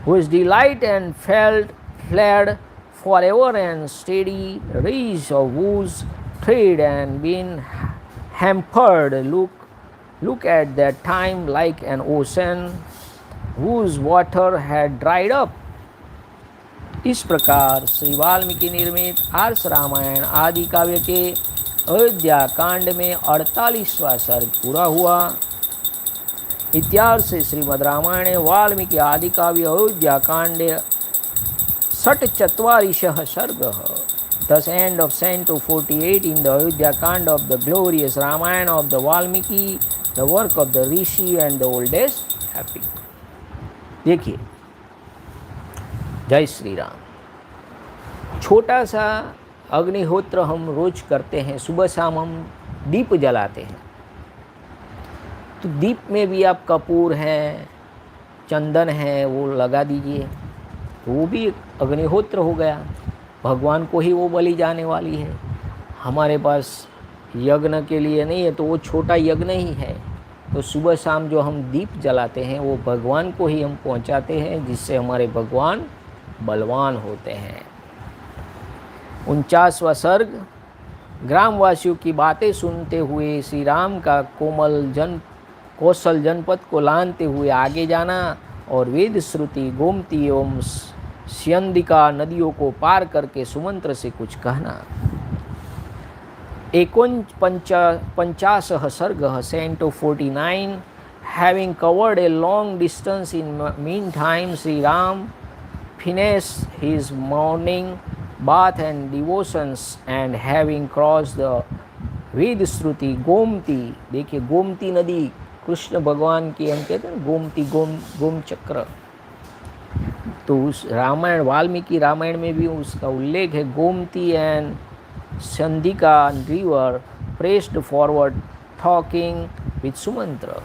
whose delight and fled forever, and steady rise of whose trade and been hampered, look at that time like an ocean whose water had dried up. इस प्रकार श्री वाल्मीकि निर्मित आर्ष रामायण आदि काव्य के अयोध्या कांड में 48वां सर्ग पूरा हुआ। इत्यार्ष श्रीमद् रामायणे वाल्मीकि आदि काव्य अयोध्या कांडे 48 सर्गः। Thus end of Canto 48 in the Ayodhyakand of the glorious Ramayana of the Valmiki, the work of the Rishi and the oldest epic. देखिए, जय श्री राम। छोटा सा अग्निहोत्र हम रोज करते हैं, सुबह शाम हम दीप जलाते हैं। तो दीप में भी आप कपूर है, चंदन है, वो लगा दीजिए, तो वो भी अग्निहोत्र हो गया। भगवान को ही वो बलि जाने वाली है। हमारे पास यज्ञ के लिए नहीं है, तो वो छोटा यज्ञ ही है। तो सुबह शाम जो हम दीप जलाते हैं वो भगवान को ही हम पहुंचाते हैं, जिससे हमारे भगवान बलवान होते हैं। 49वां सर्ग। ग्रामवासियों की बातें सुनते हुए श्री राम का कौशल जनपद को लानते हुए आगे जाना और वेद श्रुति, गोमती एवं स्यंदिका नदियों को पार करके सुमंत्र से कुछ कहना। 49 सर्गः Canto 49. Having covered a long distance in meantime, Sri Ram finished his morning bath and devotions, and having crossed the वेद श्रुति गोमती, देखिए गोमती नदी कृष्ण भगवान की, हम कहते हैं गोमती, गोम चक्र। तो उस रामायण, वाल्मीकि रामायण में भी उसका उल्लेख है। Gomti and Sandhika river pressed forward talking with Sumantra.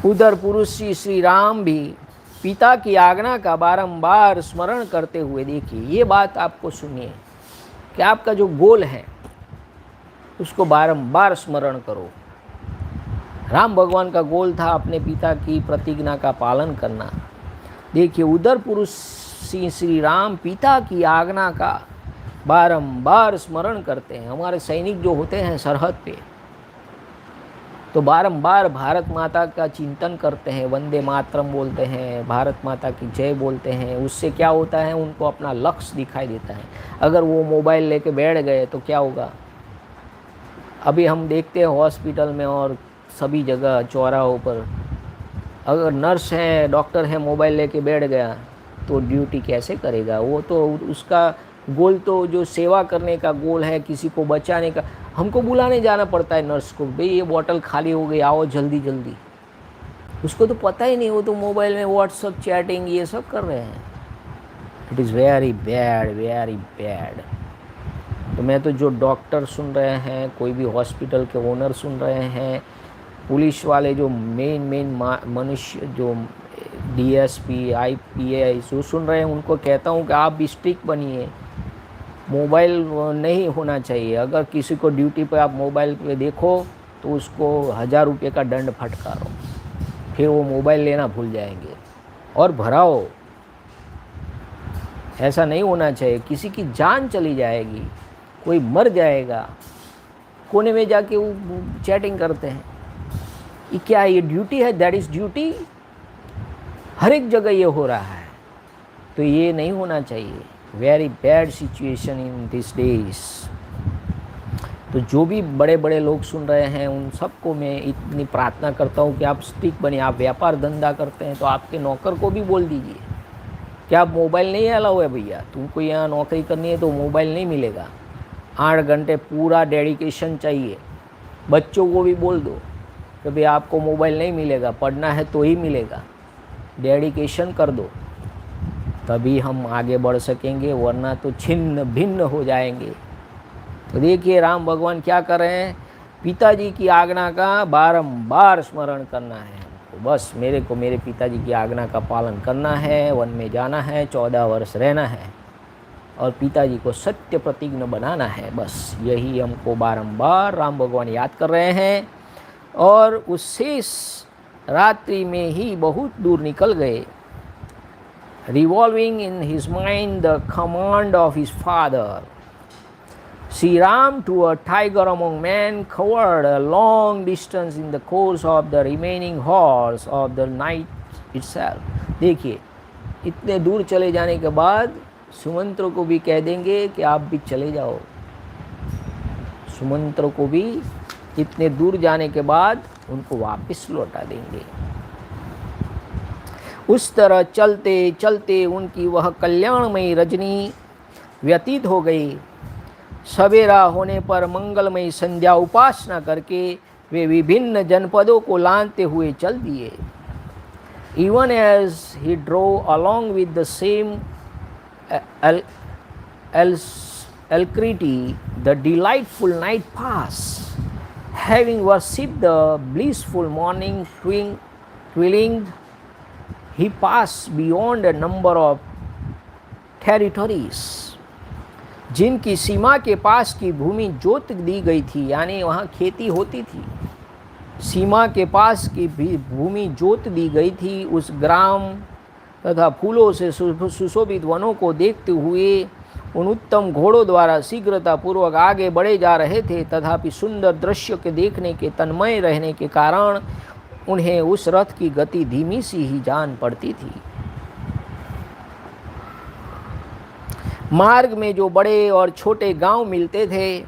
उधर पुरुष श्री राम भी पिता की आज्ञा का बारंबार स्मरण करते हुए, देखिए ये बात आपको सुनिए कि आपका जो गोल है उसको बारंबार स्मरण करो। राम भगवान का गोल था अपने पिता की प्रतिज्ञा का पालन करना। देखिए उधर पुरुष श्री राम पिता की आज्ञा का बारंबार स्मरण करते हैं। हमारे सैनिक जो होते हैं सरहद पे, तो बारंबार भारत माता का चिंतन करते हैं, वंदे मातरम बोलते हैं, भारत माता की जय बोलते हैं। उससे क्या होता है, उनको अपना लक्ष्य दिखाई देता है। अगर वो मोबाइल लेके बैठ गए तो क्या होगा? अभी हम देखते हैं हॉस्पिटल में और सभी जगह चौराहों पर, अगर नर्स है, डॉक्टर है, मोबाइल लेके बैठ गया तो ड्यूटी कैसे करेगा? वो तो उसका गोल तो जो सेवा करने का गोल है, किसी को बचाने का, हमको बुलाने जाना पड़ता है नर्स को, भाई ये बॉटल खाली हो गई, आओ जल्दी जल्दी। उसको तो पता ही नहीं, वो तो मोबाइल में व्हाट्सअप चैटिंग ये सब कर रहे हैं। It is very bad, very bad. तो मैं तो जो डॉक्टर सुन रहे हैं, कोई भी हॉस्पिटल के ओनर सुन रहे हैं, पुलिस वाले जो मेन मनुष्य जो डीएसपी आईपीएस जो सुन रहे हैं, उनको कहता हूँ कि आप भी स्ट्रिक्ट बनिए। मोबाइल नहीं होना चाहिए। अगर किसी को ड्यूटी पे आप मोबाइल पे देखो तो उसको 1000 रुपये का दंड फटकारो, फिर वो मोबाइल लेना भूल जाएंगे और भराओ। ऐसा नहीं होना चाहिए। किसी की जान चली जाएगी, कोई मर जाएगा, कोने में जाके वो चैटिंग करते हैं। ये क्या है? ये ड्यूटी है, दैट इज़ ड्यूटी। हर एक जगह ये हो रहा है, तो ये नहीं होना चाहिए। Very bad situation in this days. तो जो भी बड़े बड़े लोग सुन रहे हैं, उन सबको मैं इतनी प्रार्थना करता हूँ कि आप स्टिक बनिए। आप व्यापार धंधा करते हैं तो आपके नौकर को भी बोल दीजिए कि आप मोबाइल नहीं अलाउ है भैया, तुमको यहाँ नौकरी करनी है तो मोबाइल नहीं मिलेगा। 8 घंटे पूरा डेडिकेशन चाहिए। बच्चों को भी बोल दो कि भाई आपको मोबाइल नहीं मिलेगा, पढ़ना है तो ही मिलेगा, डेडिकेशन कर दो, तभी हम आगे बढ़ सकेंगे, वरना तो छिन्न भिन्न हो जाएंगे। तो देखिए राम भगवान क्या कर रहे हैं, पिताजी की आज्ञा का बारंबार स्मरण करना है हमको। बस मेरे को मेरे पिताजी की आज्ञा का पालन करना है, वन में जाना है, 14 वर्ष रहना है और पिताजी को सत्य प्रतिज्ञ बनाना है। बस यही हमको बारंबार राम भगवान याद कर रहे हैं। और उस शेष रात्रि में ही बहुत दूर निकल गए, revolving in his mind the command of his father. Sri Ram, to a tiger among men, covered a long distance in the course of the remaining hours of the night itself. देखिए, इतने दूर चले जाने के बाद सुमंत्र को भी कह देंगे कि आप भी चले जाओ। सुमंत्र को भी इतने दूर जाने के बाद उनको वापस लौटा देंगे। उस तरह चलते चलते उनकी वह कल्याणमयी रजनी व्यतीत हो गई। सवेरा होने पर मंगलमयी संध्या उपासना करके वे विभिन्न जनपदों को लांघते हुए चल दिए। Even as he drove along with the same alacrity, the delightful night passed. Having worshipped the blissful morning twinkling, he passed beyond a number of territories. जिनकी सीमा के पास की भूमि जोत दी गई थी, यानी वहाँ खेती होती थी, सीमा के पास की भी भूमि जोत दी गई थी, उस ग्राम तथा फूलों से सुशोभित वनों को देखते हुए उन उत्तम घोड़ों द्वारा शीघ्रतापूर्वक आगे बढ़े जा रहे थे। तथापि सुंदर दृश्य के देखने के तन्मय रहने के कारण उन्हें उस रथ की गति धीमी सी ही जान पड़ती थी। मार्ग में जो बड़े और छोटे गांव मिलते थे,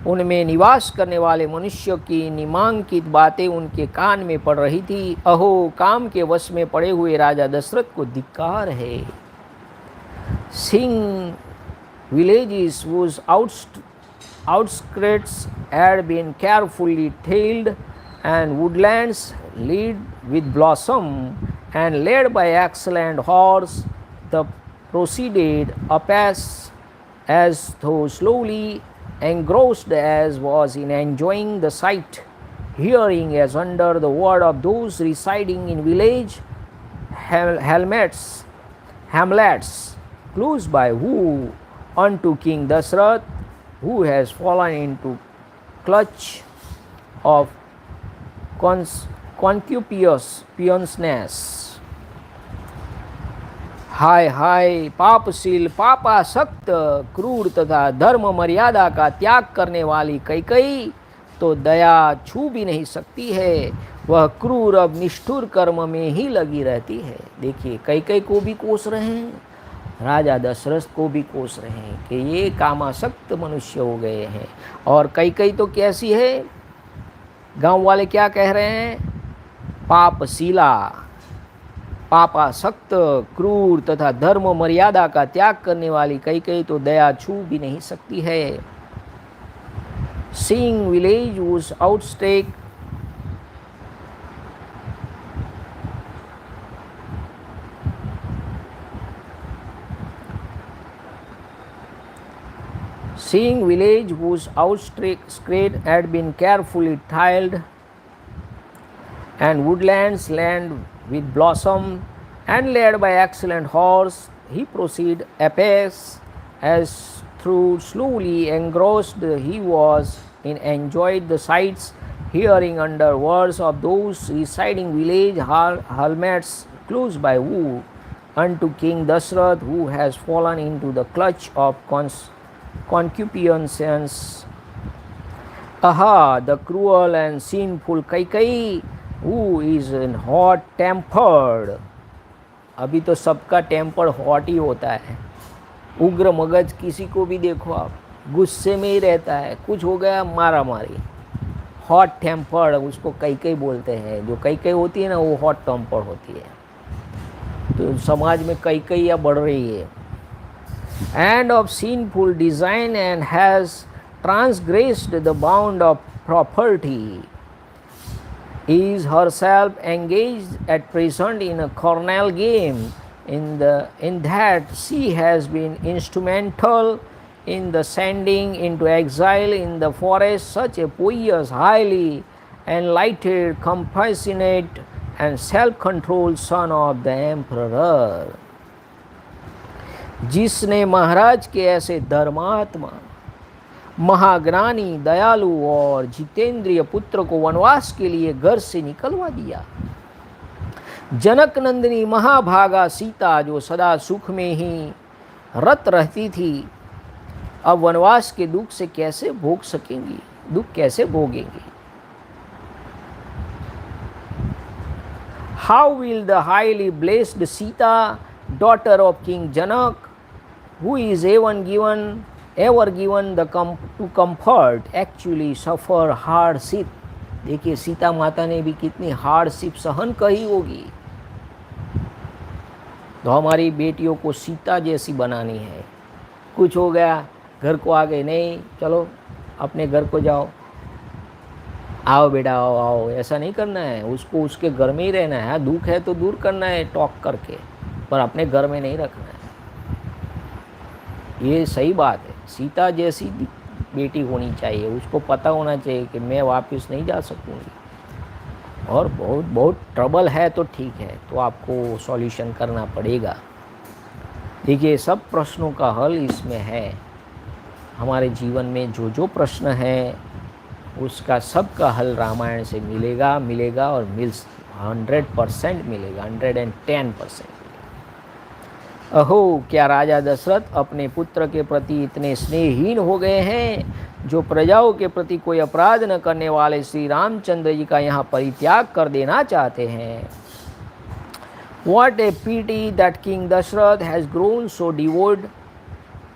उनमें निवास करने वाले मनुष्यों की निमांकित बातें उनके कान में पड़ रही थी। अहो, काम के वश में पड़े हुए राजा दशरथ को धिक्कार है। Singh villages whose outskirts had been carefully tilled and woodlands lit with blossom and led by excellent horse, the proceeded apace as though slowly, engrossed as was in enjoying the sight, hearing as under the word of those residing in village hamlets close by, who unto King Dasrath, who has fallen into clutch of concupiscence. हाय हाय, पापशील, पापासक्त, क्रूर तथा धर्म मर्यादा का त्याग करने वाली कैकई तो दया छू भी नहीं सकती है, वह क्रूर अब निष्ठुर कर्म में ही लगी रहती है। देखिए कैकेयी को भी कोस रहे हैं, राजा दशरथ को भी कोस रहे हैं कि ये कामासक्त मनुष्य हो गए हैं। और कैकेयी तो कैसी है, गांव वाले क्या कह रहे हैं, पापशीला, पापासक्त, क्रूर तथा धर्म मर्यादा का त्याग करने वाली कैकेयी तो दया छू भी नहीं सकती है। Seeing village whose outstake outskirts had been carefully tiled, and woodlands land with blossom and led by excellent horse, he proceeded apace, as through slowly engrossed he was in enjoyed the sights, hearing under words of those residing village helmets close by, who unto King Dashrath, who has fallen into the clutch of concupiscence. Aha, the cruel and sinful Kaikeyi, who is hot tempered. अभी तो सबका temper hot ही होता है, उग्र मगज किसी को भी देखो आप गुस्से में ही रहता है, कुछ हो गया मारा मारी, हॉट टेम्पर्ड उसको कैकेयी बोलते हैं। जो कैकेयी होती है ना वो हॉट टेम्पर्ड होती है। तो समाज में कैकेयी बढ़ रही है। And of sinful design and has transgressed the bound of propriety, is herself engaged at present in a carnal game, in that she has been instrumental in the sending into exile in the forest such a pious, highly enlightened, compassionate and self-controlled son of the emperor. जिसने महाराज के ऐसे धर्मात्मा, महाज्ञानी, दयालु और जितेंद्रिय पुत्र को वनवास के लिए घर से निकलवा दिया। जनक नंदिनी महाभागा सीता, जो सदा सुख में ही रत रहती थी, अब वनवास के दुख से कैसे भोग सकेंगी, दुख कैसे भोगेंगी। How will the highly blessed Sita, daughter of King Janak, who is ever given to comfort, actually suffer hardship? देखिए सीता माता ने भी कितनी हार्डशिप सहन कही होगी। तो हमारी बेटियों को सीता जैसी बनानी है। कुछ हो गया घर को आ गए, नहीं चलो अपने घर को जाओ, आओ बेटा आओ आओ, ऐसा नहीं करना है। उसको उसके घर में ही रहना है। दुख है तो दूर करना है टॉक करके, पर अपने घर में नहीं रखना है। ये सही बात है। सीता जैसी बेटी होनी चाहिए। उसको पता होना चाहिए कि मैं वापस नहीं जा सकूँगी, और बहुत बहुत ट्रबल है तो ठीक है, तो आपको सॉल्यूशन करना पड़ेगा। देखिए सब प्रश्नों का हल इसमें है। हमारे जीवन में जो जो प्रश्न है उसका सबका हल रामायण से मिलेगा और 100% मिलेगा, 110%। अहो, क्या राजा दशरथ अपने पुत्र के प्रति इतने स्नेहहीन हो गए हैं, जो प्रजाओं के प्रति कोई अपराध न करने वाले श्री रामचंद्र जी का यहाँ परित्याग कर देना चाहते हैं। What a pity that King Dashrath has grown so devoid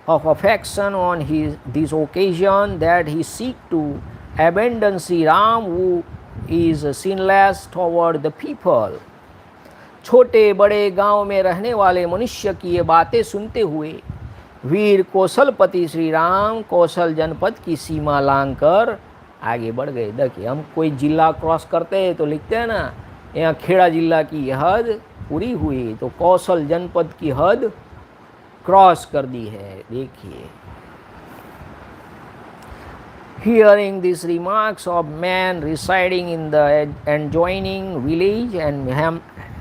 of affection on this occasion that he seek to abandon Sri Ram, who is sinless toward the people. छोटे बड़े गांव में रहने वाले मनुष्य की ये बातें सुनते हुए वीर कौशलपति श्री राम कौशल जनपद की सीमा लांघकर आगे बढ़ गए। देखिए हम कोई जिला क्रॉस करते हैं तो लिखते हैं ना, यहाँ खेड़ा जिला की हद पूरी हुई, तो कौशल जनपद की हद क्रॉस कर दी है। देखिए Hearing these remarks of man residing in the adjoining village and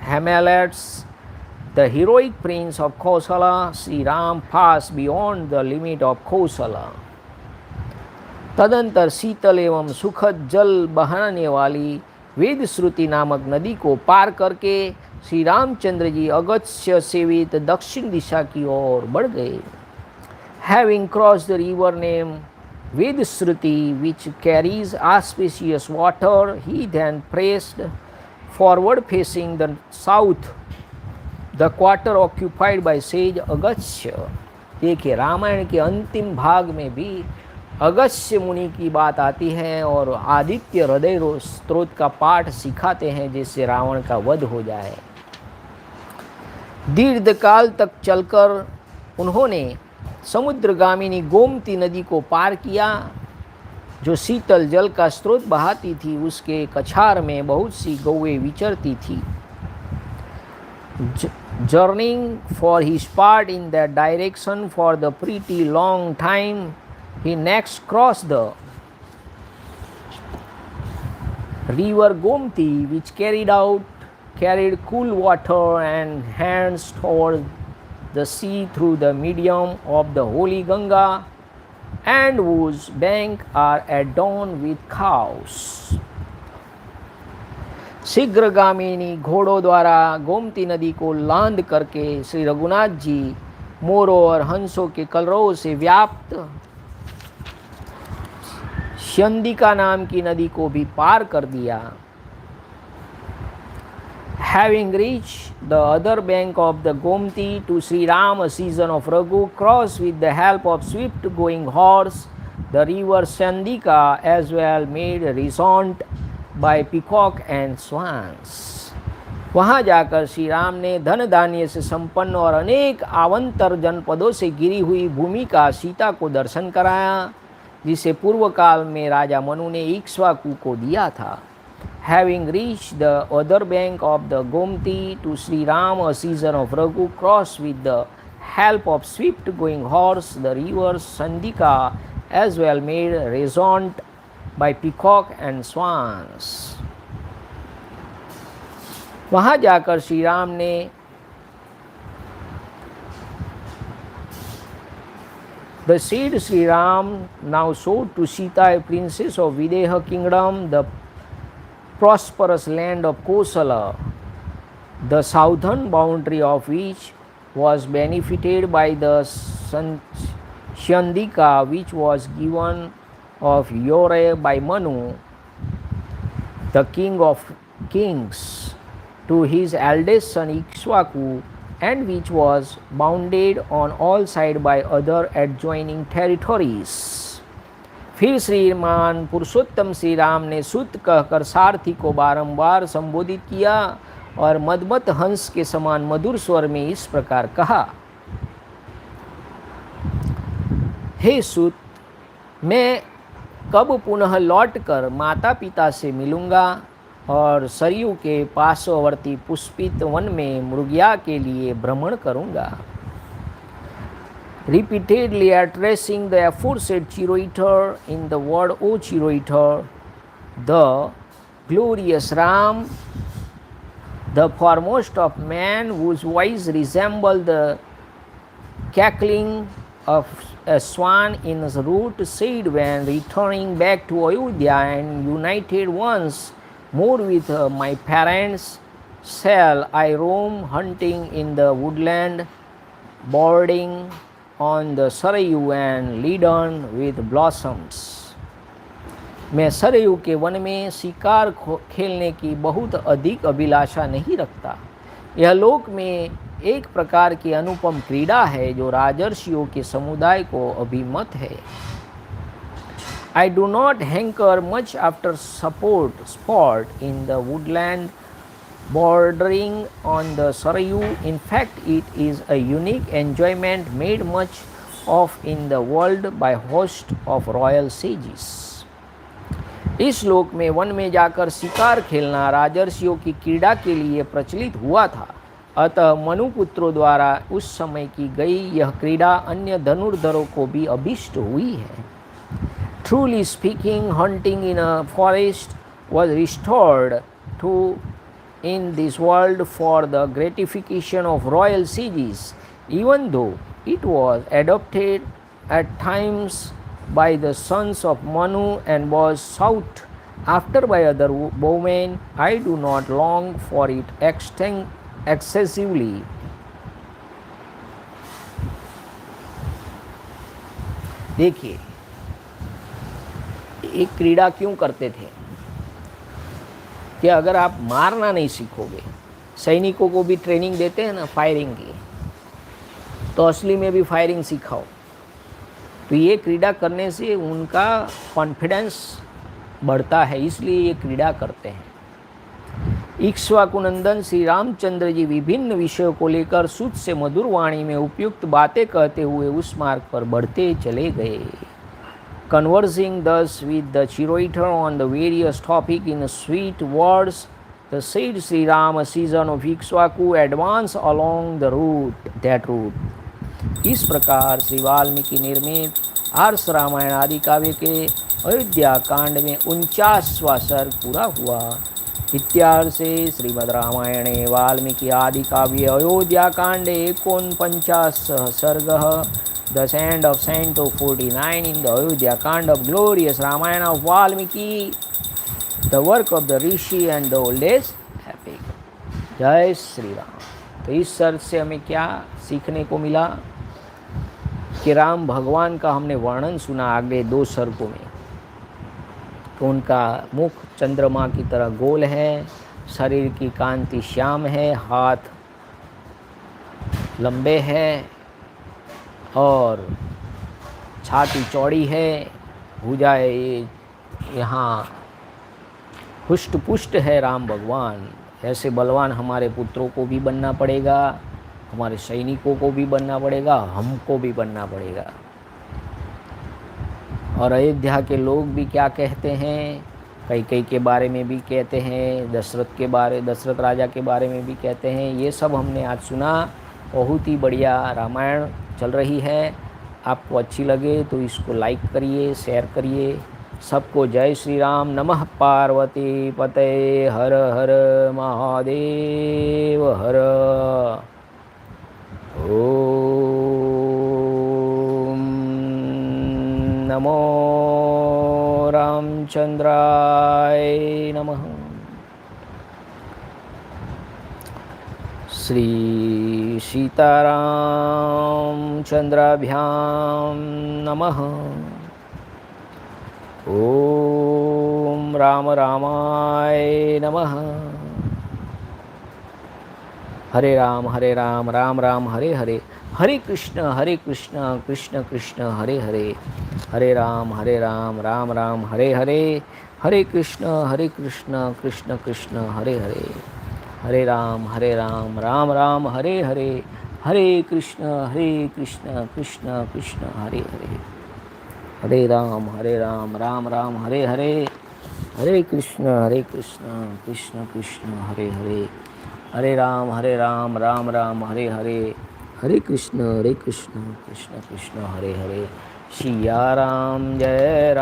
hamlets, the heroic prince of Kosala, Sri Ram, passed beyond the limit of Kosala. तदंतर शीतल एवं सुखद जल बहाने वाली वेद श्रुति नामक नदी को पार करके श्री रामचंद्र जी अगस्त्य सेवित दक्षिण दिशा की ओर बढ़ गए। Having crossed the river named with Shruti, which carries auspicious water. He then pressed forward, facing the south, the quarter occupied by sage Agastya. देखिए, रामायण के अंतिम भाग में भी अगस्त्य मुनि की बात आती है और आदित्य हृदय स्त्रोत का पाठ सिखाते हैं जिससे रावण का वध हो जाए. दीर्घ काल तक चलकर उन्होंने समुद्रगामिनी गोमती नदी को पार किया, जो शीतल जल का स्रोत बहाती थी. उसके कछार में बहुत सी गौएं विचरती थी. Journeying for his part in that direction for the pretty long time, he next crossed the river Gomti, which carried cool water and hands toward the sea through the medium of the holy Ganga, and whose banks are adorned with cows. शीघ्रगामिनी घोड़ों द्वारा गोमती नदी को लांद करके श्री रघुनाथ जी मोरों और हंसों के कलरवों से व्याप्त स्यंदिका नाम की नदी को भी पार कर दिया. Having reached the other bank of the Gomti, to Sri Ram, a season of Raghu, crossed with the help of swift-going horse the river Sandika, as well made resound by peacock and swans. वहाँ जाकर श्री राम ने धन धान्य से संपन्न और अनेक आवांतर जनपदों से घिरी हुई भूमि का सीता को दर्शन कराया, जिसे पूर्व काल में राजा मनु ने इक्ष्वाकु को दिया था. Having reached the other bank of the Gomti, to Sri Ram, a season of Raghu, crossed with the help of swift-going horse the river Sandika, as well made resound by peacock and swans. वहाँ जाकर श्री राम ने The said Sri Ram now showed to Sita, a princess of Videha kingdom, the prosperous land of Kosala, the southern boundary of which was benefited by the Shandika, which was given of Yore by Manu, the king of kings, to his eldest son Ikshwaku, and which was bounded on all sides by other adjoining territories. फिर श्रीमान पुरुषोत्तम श्री राम ने सुत कहकर सारथी को बारंबार संबोधित किया और मदमत हंस के समान मधुर स्वर में इस प्रकार कहा. हे सुत, मैं कब पुनः लौटकर माता पिता से मिलूंगा और सरयू के पार्श्ववर्ती पुष्पित वन में मृगया के लिए भ्रमण करूंगा. Repeatedly addressing the aforesaid Chiroeter in the word O Chiroeter, the glorious Ram, the foremost of men, whose voice resembled the cackling of a swan in his root, said when returning back to Ayodhya and united once more with my parents, shall I roam hunting in the woodland, bordering on the Sarayu and laden with blossoms. मैं सरयू के one में शिकार खेलने की बहुत अधिक अभिलाषा नहीं रखता. यह लोक में एक प्रकार की अनुपम क्रीड़ा है जो राजर्षियों के समुदाय को अभिमत है. I do not hanker much after sport in the woodland bordering on the Sarayu. In fact, it is a unique enjoyment made much of in the world by host of royal sages. इस श्लोक में one में जाकर शिकार खेलना राजर्षियों की क्रीड़ा के लिए प्रचलित हुआ था. अतः मनुपुत्रों द्वारा उस समय की गई यह क्रीड़ा अन्य धनुर्धरों को भी अभीष्ट हुई है. Truly speaking, hunting in a forest was restored to in this world for the gratification of royal sages, even though it was adopted at times by the sons of Manu and was sought after by other bowmen. I do not long for it excessively. देखिए, एक क्रीड़ा क्यों करते थे कि अगर आप मारना नहीं सीखोगे, सैनिकों को भी ट्रेनिंग देते हैं ना फायरिंग की, तो असली में भी फायरिंग सिखाओ। तो ये क्रीड़ा करने से उनका कॉन्फिडेंस बढ़ता है, इसलिए ये क्रीड़ा करते हैं। इक्ष्वाकुनंदन श्री रामचंद्र जी विभिन्न विषयों को लेकर शुद्ध से मधुर वाणी में उपयुक्त बातें कहते हुए उस मार्ग पर बढ़ते चले गए। Conversing thus with the curator on the various topics in sweet words, the said Sri Rama, season of Ikshvaku, advance along the that route. इस प्रकार श्री वाल्मीकि निर्मित आर्ष रामायण आदि काव्य के अयोध्या कांड में 49वां सर्ग पूरा हुआ। इत्यार्थ से श्रीमद् रामायणे वाल्मीकि आदि काव्य अयोध्या कांडे 49 सर्गः। Thus end of Canto 49 in the Ayodhyakand of glorious Ramayana of Valmiki, the work of the Rishi and the oldest epic. जय श्री राम। तो इस सर्ग से हमें क्या सीखने को मिला कि राम भगवान का हमने वर्णन सुना आगे 2 सर्गों में। तो उनका मुख चंद्रमा की तरह गोल है, शरीर की कांति श्याम है, हाथ लंबे हैं और छाती चौड़ी है, भुजाएं यहाँ हुष्ट पुष्ट है राम भगवान। ऐसे बलवान हमारे पुत्रों को भी बनना पड़ेगा, हमारे सैनिकों को भी बनना पड़ेगा, हमको भी बनना पड़ेगा। और अयोध्या के लोग भी क्या कहते हैं, कई के बारे में भी कहते हैं, दशरथ राजा के बारे में भी कहते हैं। ये सब हमने आज सुना। बहुत ही बढ़िया रामायण चल रही है। आपको अच्छी लगे तो इसको लाइक करिए, शेयर करिए। सबको जय श्री राम। नमः पार्वती पते, हर हर महादेव हर। ओम नमो रामचंद्राय नमः। श्री सीतारामचंद्राभ्यां नमः। ओम राम रामाय नमः। हरे राम राम राम हरे हरे, हरे कृष्ण कृष्ण कृष्ण हरे हरे, हरे राम राम राम हरे हरे, हरे कृष्ण कृष्ण कृष्ण हरे हरे, हरे राम राम राम हरे हरे, हरे कृष्ण कृष्ण कृष्ण हरे हरे, हरे राम राम राम हरे हरे, हरे कृष्ण कृष्ण कृष्ण हरे हरे, हरे राम राम राम हरे हरे, हरे कृष्ण कृष्ण कृष्ण हरे हरे। सिया राम जय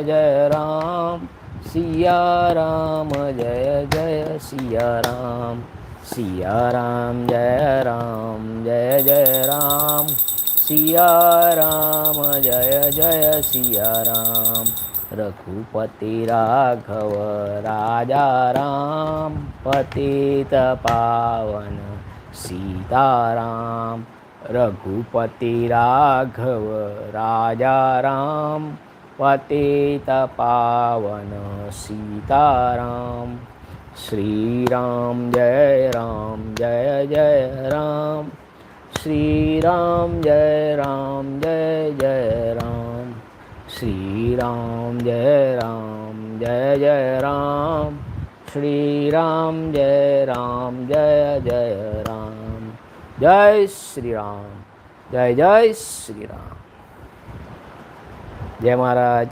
जय राम, सिया राम जय जय सिया राम, सिया राम जय जय राम, सिया राम जय जय सिया राम। रघुपति राघव राजा राम, पतित पावन सीताराम। रघुपति राघव राजा राम, पतित पावन सीताराम। श्री राम जय जय राम, श्री राम जय जय राम, श्री राम जय जय राम, श्री राम जय जय राम। जय श्री राम, जय श्री राम। जय महाराज।